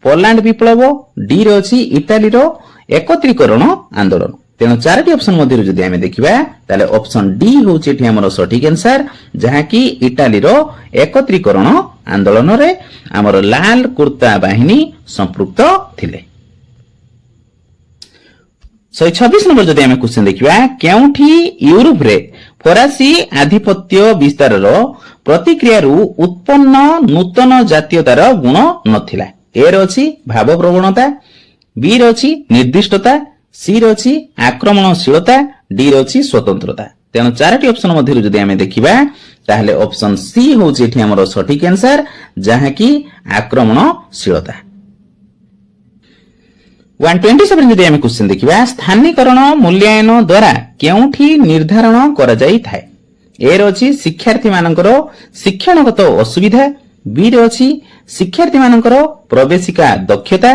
पोलैंड विप्लव, डी रे अछि इटाली रो एकत्रीकरण आंदोलन। तेणु चारोटी ऑप्शन मध्य जदि आमे देखिबा ताले ऑप्शन डी होउछि एठी हमर सठिक आंसर जहा कि इटाली रो एकत्रीकरण आंदोलन रे हमर लाल कुर्ता बाहिनी संपृक्त थिले। 126 नंबर जदि आमे क्वेश्चन देखिबा केउठी यूरोप रे फरासी आधिपत्य विस्तार रो प्रतिक्रिया रु उत्पन्न नूतन जातीयतार गुण नथिला? ए रे अछि भाव प्रवणता, बी रे अछि निर्दिष्टता, सी रे अछि आक्रमणशीलता, डी रे अछि स्वतंत्रता। तेणु चारोटी ऑप्शन मध्य जदि आमे देखिबा ताहले ऑप्शन सी होउछि एठी हमर सठिक आंसर जहा कि आक्रमणशीलता। 127 जदि आमे क्वेश्चन देखिबा स्थानीकरण मूल्यांकन द्वारा केउठी निर्धारण करा जाई थाए? ए रे अछि शिक्षार्थी मानकर शिक्षणगत असुविधा, बी रे अछि शिक्षार्थी मानकर प्रवेशिका दक्षता,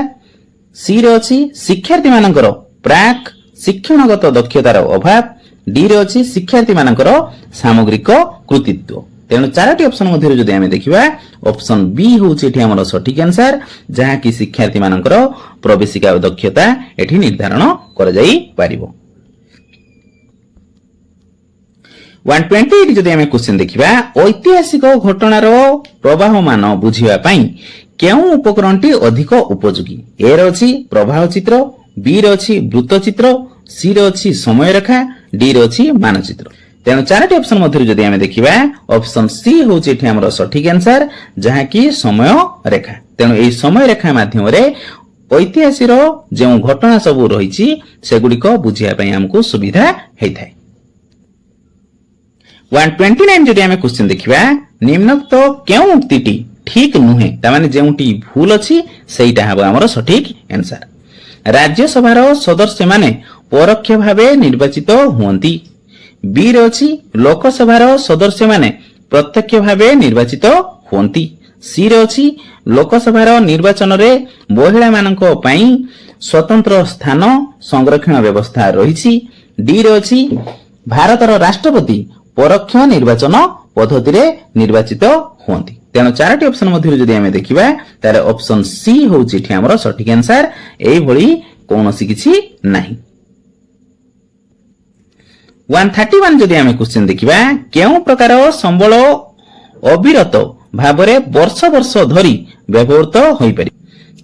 सी रे अछि शिक्षार्थी मानकर प्राक शिक्षणगत दक्षतार अभाव, डी रे अछि शिक्षार्थी मानकर सामग्रिक कृतित्व। तेणु चारोटी ऑप्शन मध्य जदि आमे देखिबा ऑप्शन बी होउछि एठी हमर सठिक आंसर, जहा कि शिक्षार्थी मानकर प्रवेशिका दक्षता एठी निर्धारण कर जाई पारिबो। 128 जदि आमे क्वेश्चन देखिबा ऐतिहासिक घटनार प्रवाह मान बुझिबा पई केउ उपकरणटी अधिक उपयोगी? ए रे अछि प्रवाह चित्र, बी रे अछि वृत्त चित्र, सी रे अछि समय रेखा, डी रे अछि मानचित्र। तेणु चारोटी ऑप्शन मध्य जदि आमे देखिबा ऑप्शन सी होउछि एठी हमर सठिक आंसर, जहा कि समय रेखा। तेणु एई समय रेखा माध्यम रे ऐतिहासिक जे घटना सब रहिछि सेगुडिक बुझिया पई हमकु सुविधा हेइथाय। 129 जदि आमे क्वेश्चन देखिबा निम्नोक्त केउ उक्तिटी ठीक नुहे, ता माने जेउटी भूल अछि सेइटा हबो हमर सठिक आंसर। राज्यसभार सदस्य माने परोक्ष भावे निर्वाचित हुअंती। बी रे अछि लोकसभार सदस्य माने प्रत्यक्ष भावे निर्वाचित हुअंती। सी रे अछि लोकसभार निर्वाचन रे महिला मानक पई स्वतंत्र स्थान संरक्षण व्यवस्था रहिछि। डी रे अछि भारतर राष्ट्रपति परोक्ष निर्वाचन पद्धति रे निर्वाचित हुअंती। तेणु चारोटी ऑप्शन मध्य जदि आमे देखिबा तारे ऑप्शन सी होउछि एठी हमर सठिक आंसर। एई भଳି कोनोसी किछि नाही। 131 जदि आमे क्वेश्चन देखिबा केउ प्रकार संबल अविरत भाबरे वर्ष वर्ष धरी व्यवहृत होई पारि?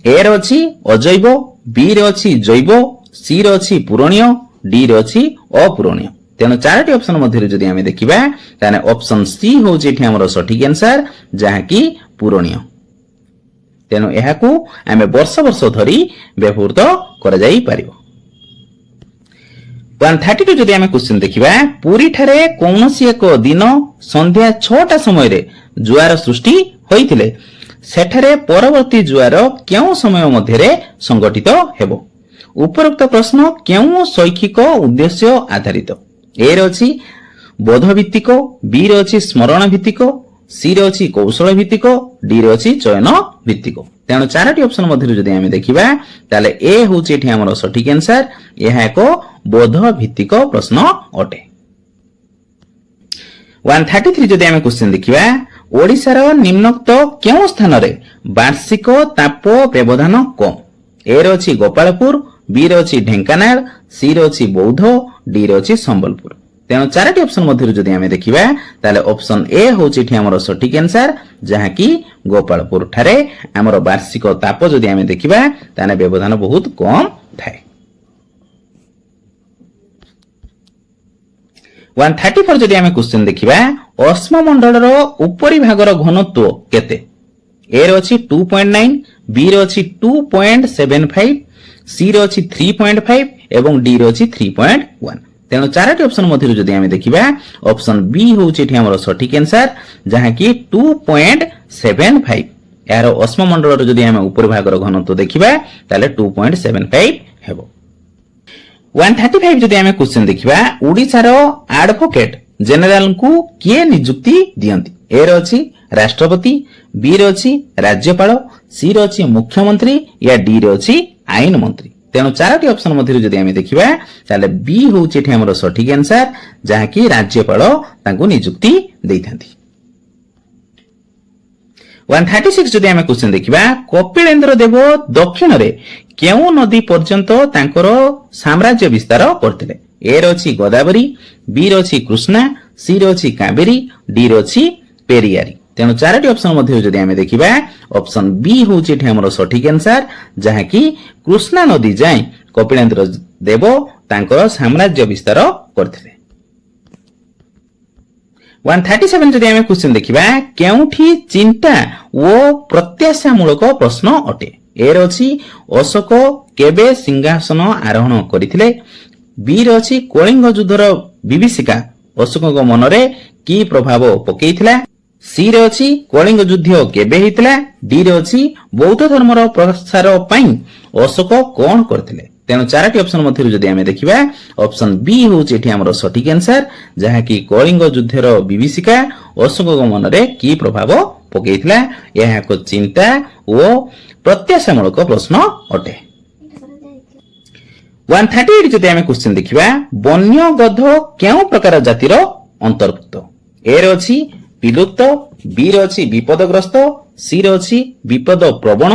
ए रे अछि अजैव, बी रे अछि जैव, सी रे अछि पूरणीय, डी रे अछि अपूरणीय। तेणु चारोटी ऑप्शन मध्य जदि आमे देखिबा ताने ऑप्शन सी होउछि एठी हमर सठिक आंसर, जहा कि पूरणीय। तेणु एहाकू आमे वर्ष वर्ष धरी व्यवहृत कर जाई पारिबो। 132 जदि आमे क्वेश्चन देखिबा पुरी ठारे कोनोसी एक दिन संध्या 6टा समय रे जुआर सृष्टि होइतिले सेठारे परवर्ती जुआर केउ समय मध्य रे संगठित हेबो? उपरोक्त प्रश्न केउ शैक्षिक उद्देश्य आधारित? ए रे अछि बोध भित्तिक, बी रे अछि स्मरण भित्तिक, सी रे अछि कौशल भित्तिक, डी रे अछि चयन भित्तिक। तेणु चारोटी ऑप्शन मध्य जदि आमे देखिबा ताले ए होउछि एठी हमर सठिक आंसर। एहा एक बोध भित्तिक प्रश्न अटे। 133 जदि आमे क्वेश्चन देखिबा ओडिसार निम्नोक्त केउ स्थान रे वार्षिक ताप व्यवधान कम? ए रे अछि गोपालपुर, बी रे अछि ढेंकानाल, सी रे अछि बौद्ध, डी रे अछि संबलपुर। तेणु चारोटी ऑप्शन मध्य जदि आमे देखिबा ताले ऑप्शन ए होउछि एठी हमर सठिक आंसर, जहा कि गोपालपुर ठारे हमर वार्षिक ताप जदि आमे देखिबा ताने व्यवधान बहुत कम थाए। 134 जदि आमे क्वेश्चन देखिबा अश्म मंडलर उपरि भागर घनत्व केते? ए रे अछि 2.9, बी रे अछि 2.75, सी रे अछि 3.5 एवं डी रे अछि 3.1। तेणु चारोटी ऑप्शन मध्य जदि आमे देखिबा ऑप्शन बी होउछि एठी हमर सठिक आंसर, जहा कि 2.75। यार अश्म मंडलर जदि आमे उपरि भागर घनत्व देखिबा ताले 2.75 हेबो। 135 जदि आमे क्वेश्चन देखिबा ओडिसार एडवोकेट जनरल को किए नियुक्ति दियंती? ए रे अछि राष्ट्रपति, बी रे अछि राज्यपाल, सी रे अछि मुख्यमंत्री या डी रे अछि आईन मंत्री। तेणु चारोटी ऑप्शन मध्य जदि आमे देखिबा ताले बी होउछि एठी हमर सठिक आंसर, जहा कि राज्यपाल तांको नियुक्ति दैथांती। 136 जदि आमे क्वेश्चन देखिबा कपिलेंद्र देव दक्षिण रे केउ नदी पर्यंत तांकर साम्राज्य विस्तार करथिले? ए रे अछि गोदावरी, बी रे अछि कृष्णा, सी रे अछि कावेरी, डी रे अछि पेरियारी। तेणु चारोटी ऑप्शन मध्य जदि आमे देखिबा ऑप्शन बी होउछि एठी हमर सठिक आंसर, जहा कि कृष्णा नदी जाय कपिलेंद्र देव तांकर साम्राज्य विस्तार करथिले। 137 जदि आमे क्वेश्चन देखिबा केउठी चिंता ओ प्रत्याशा मूलक प्रश्न अटे? ए रे अछि अशोक केबे सिंहासन आरोहण करिथिले, बी रे अछि कलिंग युद्धर विभीषिका अशोकଙ୍କ मनरे की प्रभाव पकेइथिला, सी रे अछि कलिंग युद्ध केबे हितला, डी रे अछि बौद्ध धर्मर प्रसार पई अशोक कोन करथिले? तेणु चारोटी ऑप्शन मध्य जदि आमे देखिबा ऑप्शन बी होउछि एठी हमर सठिक आंसर, जहा कि कलिंग युद्धर विभीषिका अशोकଙ୍କ मनरे की प्रभाव पकेइथिला। यह एक चिंता ओ प्रत्याशामूलक प्रश्न अटे। 138 ଯଦି ଆମେ क्वेश्चन ଦେଖିବା ବନ୍ୟ ଗଧ କେଉଁ ପ୍ରକାର ଜାତିର ଅନ୍ତର୍ଭୁକ୍ତ? ଏ ରେ ଅଛି ବିଲୁପ୍ତ, ବି ରେ ଅଛି ବିପଦଗ୍ରସ୍ତ, ସି ରେ ଅଛି ବିପଦ ପ୍ରବଣ,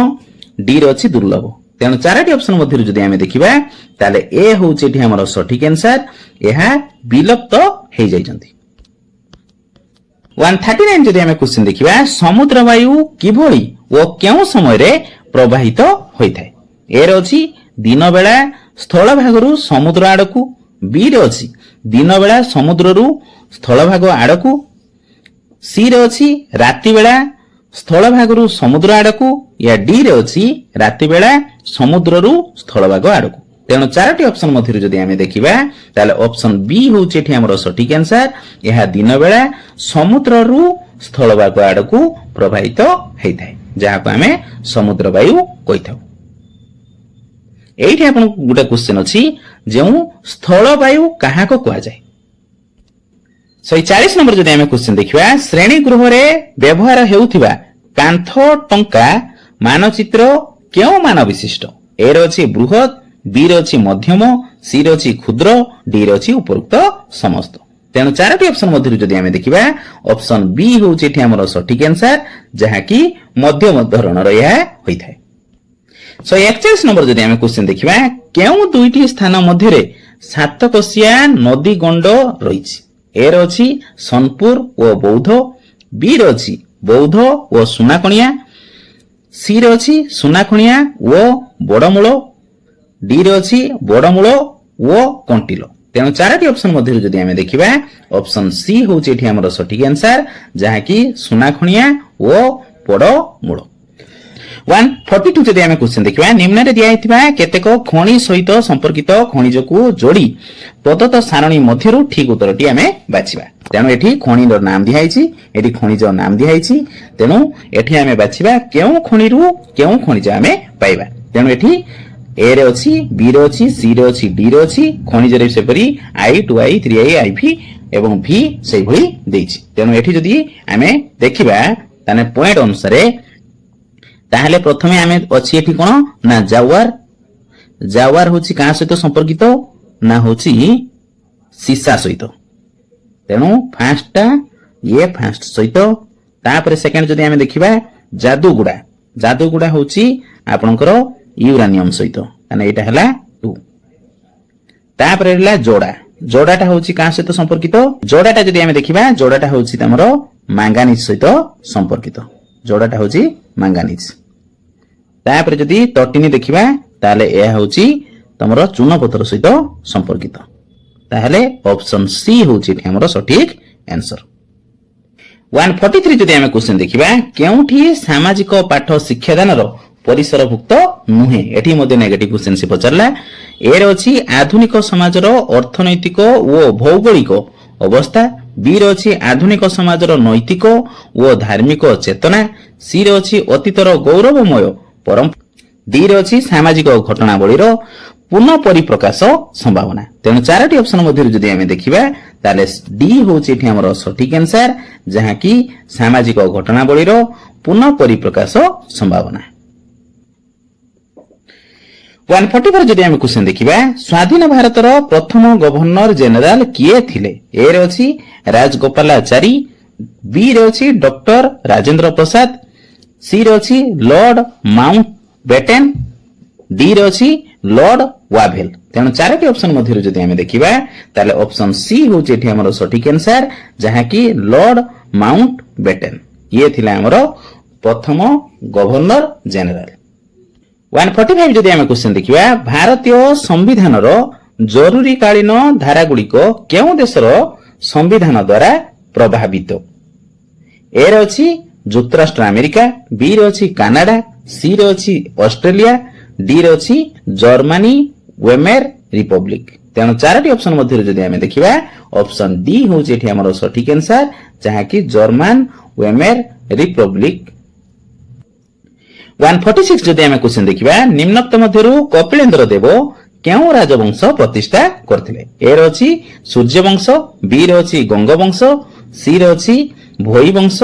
ଡି ରେ ଅଛି ଦୁର୍ଲଭ। ତେଣୁ ଚାରୋଟି ଅପସନ ମଧ୍ୟରୁ ଯଦି ଆମେ ଦେଖିବା ତାହେଲେ ଏ ହେଉଛି ଏଠି ଆମର ସଠିକ ଆନ୍ସର। ଏହା ବିଲୁପ୍ତ ହେଇଯାଇଛନ୍ତି। 139 ଯଦି ଆମେ क्वेश्चन ଦେଖିବା ସମୁଦ୍ର ବାୟୁ କିଭଳି ଓ କେଉଁ ସମୟରେ ପ୍ରବାହିତ ହୋଇଥାଏ? ଏ ରେ ଅଛି ଦିନ ବେଳା ସ୍ଥଳ ଭାଗରୁ ସମୁଦ୍ର ଆଡକୁ, ବି ରେ ଅଛି ଦିନ ବେଳା ସମୁଦ୍ରରୁ ସ୍ଥଳ ଭାଗ ଆଡକୁ, ସି ରେ ଅଛି ରାତି ବେଳା ସ୍ଥଳ ଭାଗରୁ ସମୁଦ୍ର ଆଡକୁ, या ଡି ରେ ଅଛି ରାତି ବେଳା ସମୁଦ୍ରରୁ ସ୍ଥଳ ଭାଗ ଆଡକୁ। ତେଣୁ ଚାରୋଟି ଅପସନ ମଧ୍ୟରୁ ଯଦି ଆମେ ଦେଖିବା ତାହେଲେ ଅପସନ ବି ହେଉଛି ଏଠି ଆମର ସଠିକ ଆନ୍ସର। ଏହା ଦିନ ବେଳା ସମୁଦ୍ରରୁ ସ୍ଥଳ ଭାଗ ଆଡକୁ ପ୍ରବାହିତ ହେଇଥାଏ, ଯାହାକୁ ଆମେ ସମୁଦ୍ର ବାୟୁ କହିଥାଉ। ଏଇଠି ଆପଣଙ୍କୁ ଗୋଟେ କ୍वेଶ୍ଚନ ଅଛି, ଯେଉଁ ସ୍ଥଳ ବାୟୁ କାହାକୁ କୁହାଯାଏ? 140 ନମ୍ବର ଯଦି ଆମେ କ୍वेଶ୍ଚନ ଦେଖିବା ଶ୍ରେଣୀ ଗୃହରେ ବ୍ୟବହାର ହେଉଥିବା କାନ୍ଥ ଟଙ୍କା ମାନଚିତ୍ର କେଉଁ ମାନ ବିଶିଷ୍ଟ? ଏ ରେ ଅଛି ବୃହତ, ବି ରେ ଅଛି ମଧ୍ୟମ, ସି ରେ ଅଛି କ୍ଷୁଦ୍ର, ଡି ରେ ଅଛି ଉପରୋକ୍ତ ସମସ୍ତ। ତେଣୁ ଚାରୋଟି ଅପସନ ମଧ୍ୟରୁ ଯଦି ଆମେ ଦେଖିବା ଅପସନ ବି ହେଉଛି ଏଠି ଆମର ସଠିକ ଆନ୍ସର, ଯାହାକି ମଧ୍ୟମ ଧରଣର ଏହା ହୋଇଥାଏ। 141 ନମ୍ବର ଯଦି ଆମେ କ୍वेଶ୍ଚନ ଦେଖିବା କେଉଁ ଦୁଇଟି ସ୍ଥାନ ମଧ୍ୟରେ ସାତକୋଶିଆ ନଦୀ ଗଣ୍ଡ ରହିଛି? ଏ ରେ ଅଛି ସୋନପୁର ଓ ବୌଦ୍ଧ, ବି ରେ ଅଛି ବୌଦ୍ଧ ଓ ସୁନାକଣିଆ, ସି ରେ ଅଛି ସୁନାକଣିଆ ଓ ବଡମୂଳ, ଡି ରେ ଅଛି ବଡମୂଳ ଓ କଣ୍ଟିଲ। ତେଣୁ ଚାରୋଟି ଅପସନ ମଧ୍ୟରୁ ଯଦି ଆମେ ଦେଖିବା ଅପସନ ସି ହେଉଛି ଏଠି ଆମର ସଠିକ ଆନ୍ସର, ଯାହାକି ସୁନାଖଣିଆ ଓ ବଡମୂଳ। 142 ଯଦି ଆମେ क्वेश्चन ଦେଖିବା ନିମ୍ନରେ ଦିଆଯାଇଥିବା କେତେକ ଖଣି ସହିତ ସମ୍ପର୍କିତ ଖଣିଜକୁ ଯୋଡ଼ି ପ୍ରଦତ୍ତ ସାରଣୀ ମଧ୍ୟରୁ ଠିକ ଉତ୍ତରଟି ଆମେ ବାଛିବା। ତେଣୁ ଏଠି ଖଣିର ନାମ ଦିଆଯାଇଛି, ଏଠି ଖଣିଜ ନାମ ଦିଆଯାଇଛି। ତେଣୁ ଏଠି ଆମେ ବାଛିବା କେଉଁ ଖଣିରୁ କେଉଁ ଖଣିଜ ଆମେ ପାଇବା। ତେଣୁ ଏଠି ଏ ରେ ଅଛି, ବି ରେ ଅଛି, ସି ରେ ଅଛି, ଡି ରେ ଅଛି, ଖଣିଜରେ ସେପରି I, 2I, 3I, IV ଏବଂ ଭି ସେଇଭଳି ଦେଇଛି। ତେଣୁ ଏଠି ଯଦି ଆମେ ଦେଖିବା ତାହେଲେ ପଏଣ୍ଟ ଅନୁସାରେ ତାହେଲେ ପ୍ରଥମେ ଆମେ ଅଛି ଏଠି କଣ ନା ଜାୱାର। ଜାୱାର ହେଉଛି କାହା ସହିତ ସମ୍ପର୍କିତ ନା ହେଉଛି ସୀସା ସହିତ। ତେଣୁ ଫାର୍ଷ୍ଟଟା ଇଏ ଫାର୍ଷ୍ଟ ସହିତ, ତାପରେ ସେକେଣ୍ଡ ଯଦି ଆମେ ଦେଖିବା ଯାଦୁଗୁଡା, ଯାଦୁଗୁଡା ହେଉଛି ଆପଣଙ୍କର ୟୁରାନିୟମ ସହିତ, ମାନେ ଏଇଟା ହେଲା 2। ତାପରେ ହେଲା ଯୋଡା, ଯୋଡାଟା ହେଉଛି କାହା ସହିତ ସମ୍ପର୍କିତ? ଯୋଡାଟା ଯଦି ଆମେ ଦେଖିବା ଯୋଡାଟା ହେଉଛି ଆମର ମାଙ୍ଗାନିଜ ସହିତ ସମ୍ପର୍କିତ, ଯୋଡାଟା ହେଉଛି ମାଙ୍ଗାନିଜ। ତାପରେ ଯଦି 13 ଦେଖିବା ତାହେଲେ ଏହା ହେଉଛି ତମର ଚୂନପଥର ସହିତ ସମ୍ପର୍କିତ। ତାହେଲେ ଅପସନ ସି ହେଉଛି ଏଠି ଆମର ସଠିକ ଆନ୍ସର। 143 ଯଦି ଆମେ क्वेश्चन ଦେଖିବା କେଉଁଠି ସାମାଜିକ ପାଠ ଶିକ୍ଷାଦାନର ପରିସରଭୁକ୍ତ ନୁହେଁ? ଏଠି ମଧ୍ୟ ନେଗେଟିଭ क्वेश्चन ସେ ପଚାରିଲା। ଏ ରେ ଅଛି ଆଧୁନିକ ସମାଜର ଅର୍ଥନୈତିକ ଓ ଭୌଗୋଳିକ ଅବସ୍ଥା, ବି ରେ ଅଛି ଆଧୁନିକ ସମାଜର ନୈତିକ ଓ ଧାର୍ମିକ ଚେତନା, ସି ରେ ଅଛି ଅତୀତର ଗୌରବମୟ ପରମ୍ପରା, ଡି ରେ ଅଛି ସାମାଜିକ ଘଟଣାବଳୀର ପୁନଃ ପରିପ୍ରକାଶ ସମ୍ଭାବନା। ତେଣୁ ଚାରୋଟି ଅପସନ ମଧ୍ୟରୁ ଯଦି ଆମେ ଦେଖିବା ତାହେଲେ ଡି ହେଉଛି ଏଠି ଆମର ସଠିକ ଆନ୍ସର, ଯାହାକି ସାମାଜିକ ଘଟଣାବଳୀର ପୁନଃ ପରିପ୍ରକାଶ ସମ୍ଭାବନା। 144 ଯଦି ଆମେ क्वेश्चन ଦେଖିବା ସ୍ୱାଧୀନ ଭାରତର ପ୍ରଥମ ଗଭର୍ଣ୍ଣର ଜେନେରାଲ କିଏ ଥିଲେ? ଏ ରେ ଅଛି ରାଜଗୋପାଲାଚାରୀ, ବି ରେ ଅଛି ଡକ୍ଟର ରାଜେନ୍ଦ୍ର ପ୍ରସାଦ, ସି ରେ ଅଛି ଲର୍ଡ ମାଉଣ୍ଟ ବେଟେନ, ଡି ରେ ଅଛି ଲର୍ଡ ୱାଭେଲ। ତେଣୁ ଚାରୋଟି ଅପସନ ମଧ୍ୟରୁ ଯଦି ଆମେ ଦେଖିବା ତାହେଲେ ଅପସନ ସି ହେଉଛି ଏଠି ଆମର ସଠିକ ଆନ୍ସର, ଯାହାକି ଲର୍ଡ ମାଉଣ୍ଟ ବେଟେନ। ଇଏ ଥିଲା ଆମର ପ୍ରଥମ ଗଭର୍ଣ୍ଣର ଜେନେରାଲ। 145 ଯଦି ଆମେ क्वेश्चन ଦେଖିବା ଭାରତୀୟ ସମ୍ବିଧାନର ଜରୁରୀକାଳୀନ ଧାରାଗୁଡ଼ିକ କେଉଁ ଦେଶର ସମ୍ବିଧାନ ଦ୍ୱାରା ପ୍ରଭାବିତ? ଏ ରେ ଅଛି ଯୁକ୍ତରାଷ୍ଟ୍ର ଆମେରିକା, ବି ରେ ଅଛି କାନାଡା, ସି ରେ ଅଛି ଅଷ୍ଟ୍ରେଲିଆ, ଡି ରେ ଅଛି ଜର୍ମାନୀ ୱେମେର ରିପବ୍ଲିକ। ତେଣୁ ଚାରୋଟି ଅପସନ ମଧ୍ୟରୁ ଯଦି ଆମେ ଦେଖିବା ଅପସନ ଡି ହେଉଛି ଏଠି ଆମର ସଠିକ ଆନ୍ସର, ଯାହାକି ଜର୍ମାନ ୱେମେର ରିପବ୍ଲିକ। 146 ଯଦି ଆମେ क्वेश्चन ଦେଖିବା ନିମ୍ନୋକ୍ତ ମଧ୍ୟରୁ କପିଳେନ୍ଦ୍ର ଦେବ କେଉଁ ରାଜବଂଶ ପ୍ରତିଷ୍ଠା କରିଥିଲେ? ଏ ରେ ଅଛି ସୂର୍ଯ୍ୟବଂଶ, ବି ରେ ଅଛି ଗଙ୍ଗବଂଶ, ସି ରେ ଅଛି ଭୋଇ ବଂଶ,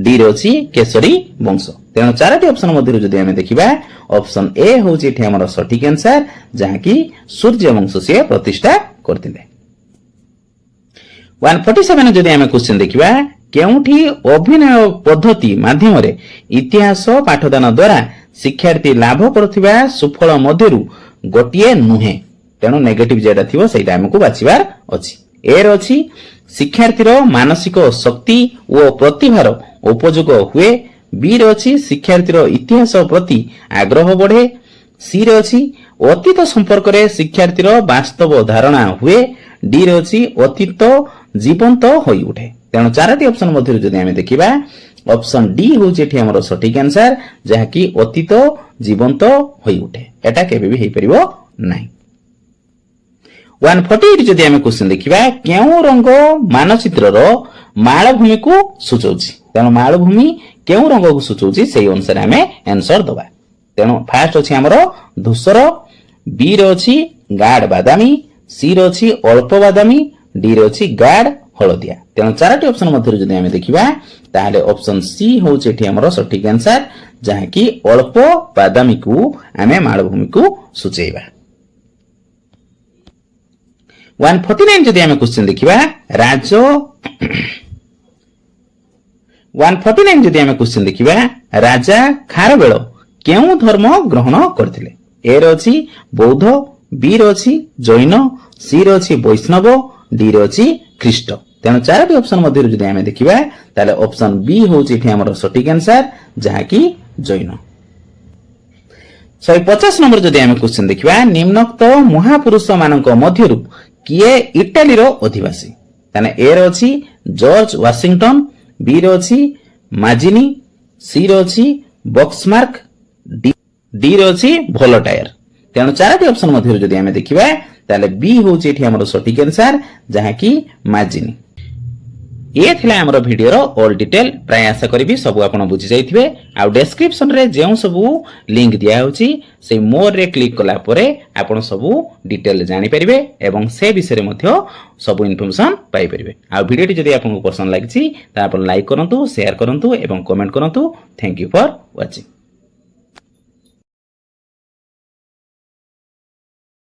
ଡି ରେ ଅଛି କେଶରୀ ବଂଶ। तेणु 4टी ऑप्शन मध्य जदि आमे देखिबा ऑप्शन ए होउची एठी हमर सठिक आंसर जहा कि सूर्यवंश से प्रतिष्ठा करथिले। 147 जदि आमे क्वेश्चन देखिबा केउठी अभिनय पद्धति माध्यम रे इतिहास पाठदान द्वारा शिक्षार्थी लाभ करथिबा सुफल मध्यरु गोटिए नुहे। तेणु नेगेटिव जेटा थिबो सेटा हमकु बाछिबार अछि। ए र अछि शिक्षार्थीर मानसिक शक्ति ओ प्रतिभार उपयोग हुए। बी रे अछि शिक्षार्थीर इतिहास प्रति आग्रह बढ़े। सी रे अछि अतीत संपर्क रे शिक्षार्थीर वास्तव धारणा हुए। डी रे अछि अतीत जीवंत होई उठे। तेणु 4टी ऑप्शन मध्य जदि आमे देखिबा ऑप्शन डी होउची एठी हमर सठिक आंसर जहा कि अतीत जीवंत होई उठे। एटा केबे भी हेई परिबो नाही। 148 जदि आमे क्वेश्चन देखिबा केउ रंग मानचित्रर मालभूमि को सूचौची। तेणु मालभूमि केउ रंग को सूचौची सेही अनुसार आमे आंसर दबा। तेणु फास्ट अछि हमर धूसर, बी रे अछि गाढ़ बादामी, सी रे अछि अल्प बादामी, डी रे अछि गाढ़ हळदिया। तेणु 4टी ऑप्शन मध्य जदि आमे देखिबा ताहाले ऑप्शन सी होउची एठी हमर सठिक आंसर जहा कि अल्प बादामी को आमे मालभूमि को सूचैबा। 149 जदि आमे क्वेश्चन देखिबा 149 जदि आमे क्वेश्चन देखिबा राजा खारवेल केउ धर्म ग्रहण करथिले। ए रे अछि बौद्ध, बी रे अछि जैन, सी रे अछि वैष्णव, डी रे अछि ख्रीष्ट। तेणु 4टी ऑप्शन मध्य जदि आमे देखिबा ताले ऑप्शन बी होउची एठी हमर सठिक आंसर जहा कि जैन। 150 नंबर जदि आमे क्वेश्चन देखिबा निम्नोक्त महापुरुष मानक मध्यरु किए इटाली रो अधिवासी। ताने ए रे अछि जॉर्ज वाशिंगटन, बी रे अछि माजिनी, सी रे अछि बक्समार्क, डी रे अछि वोल्टायर। तेणु 4टी ऑप्शन मध्य जदि आमे देखिबा ताले बी होउची एठी हमर सठिक आंसर जहा कि माजिनी। ये थिला हमर वीडियो रो ऑल डिटेल प्राय आशा करिवि सब आपण बुझि जाइथिबे। आ डिस्क्रिप्शन रे जेउ सब लिंक दिया होची से मोर रे क्लिक कला परे आपण सब डिटेल जानि परिबे एवं से विषय रे मध्य सब इन्फॉर्मेशन पाइ परिबे। आ वीडियो टी जदि आपन पसंद लागिछि ता आपण लाइक करंतु, शेयर करंतु एवं कमेंट करंतु। Thank you for watching.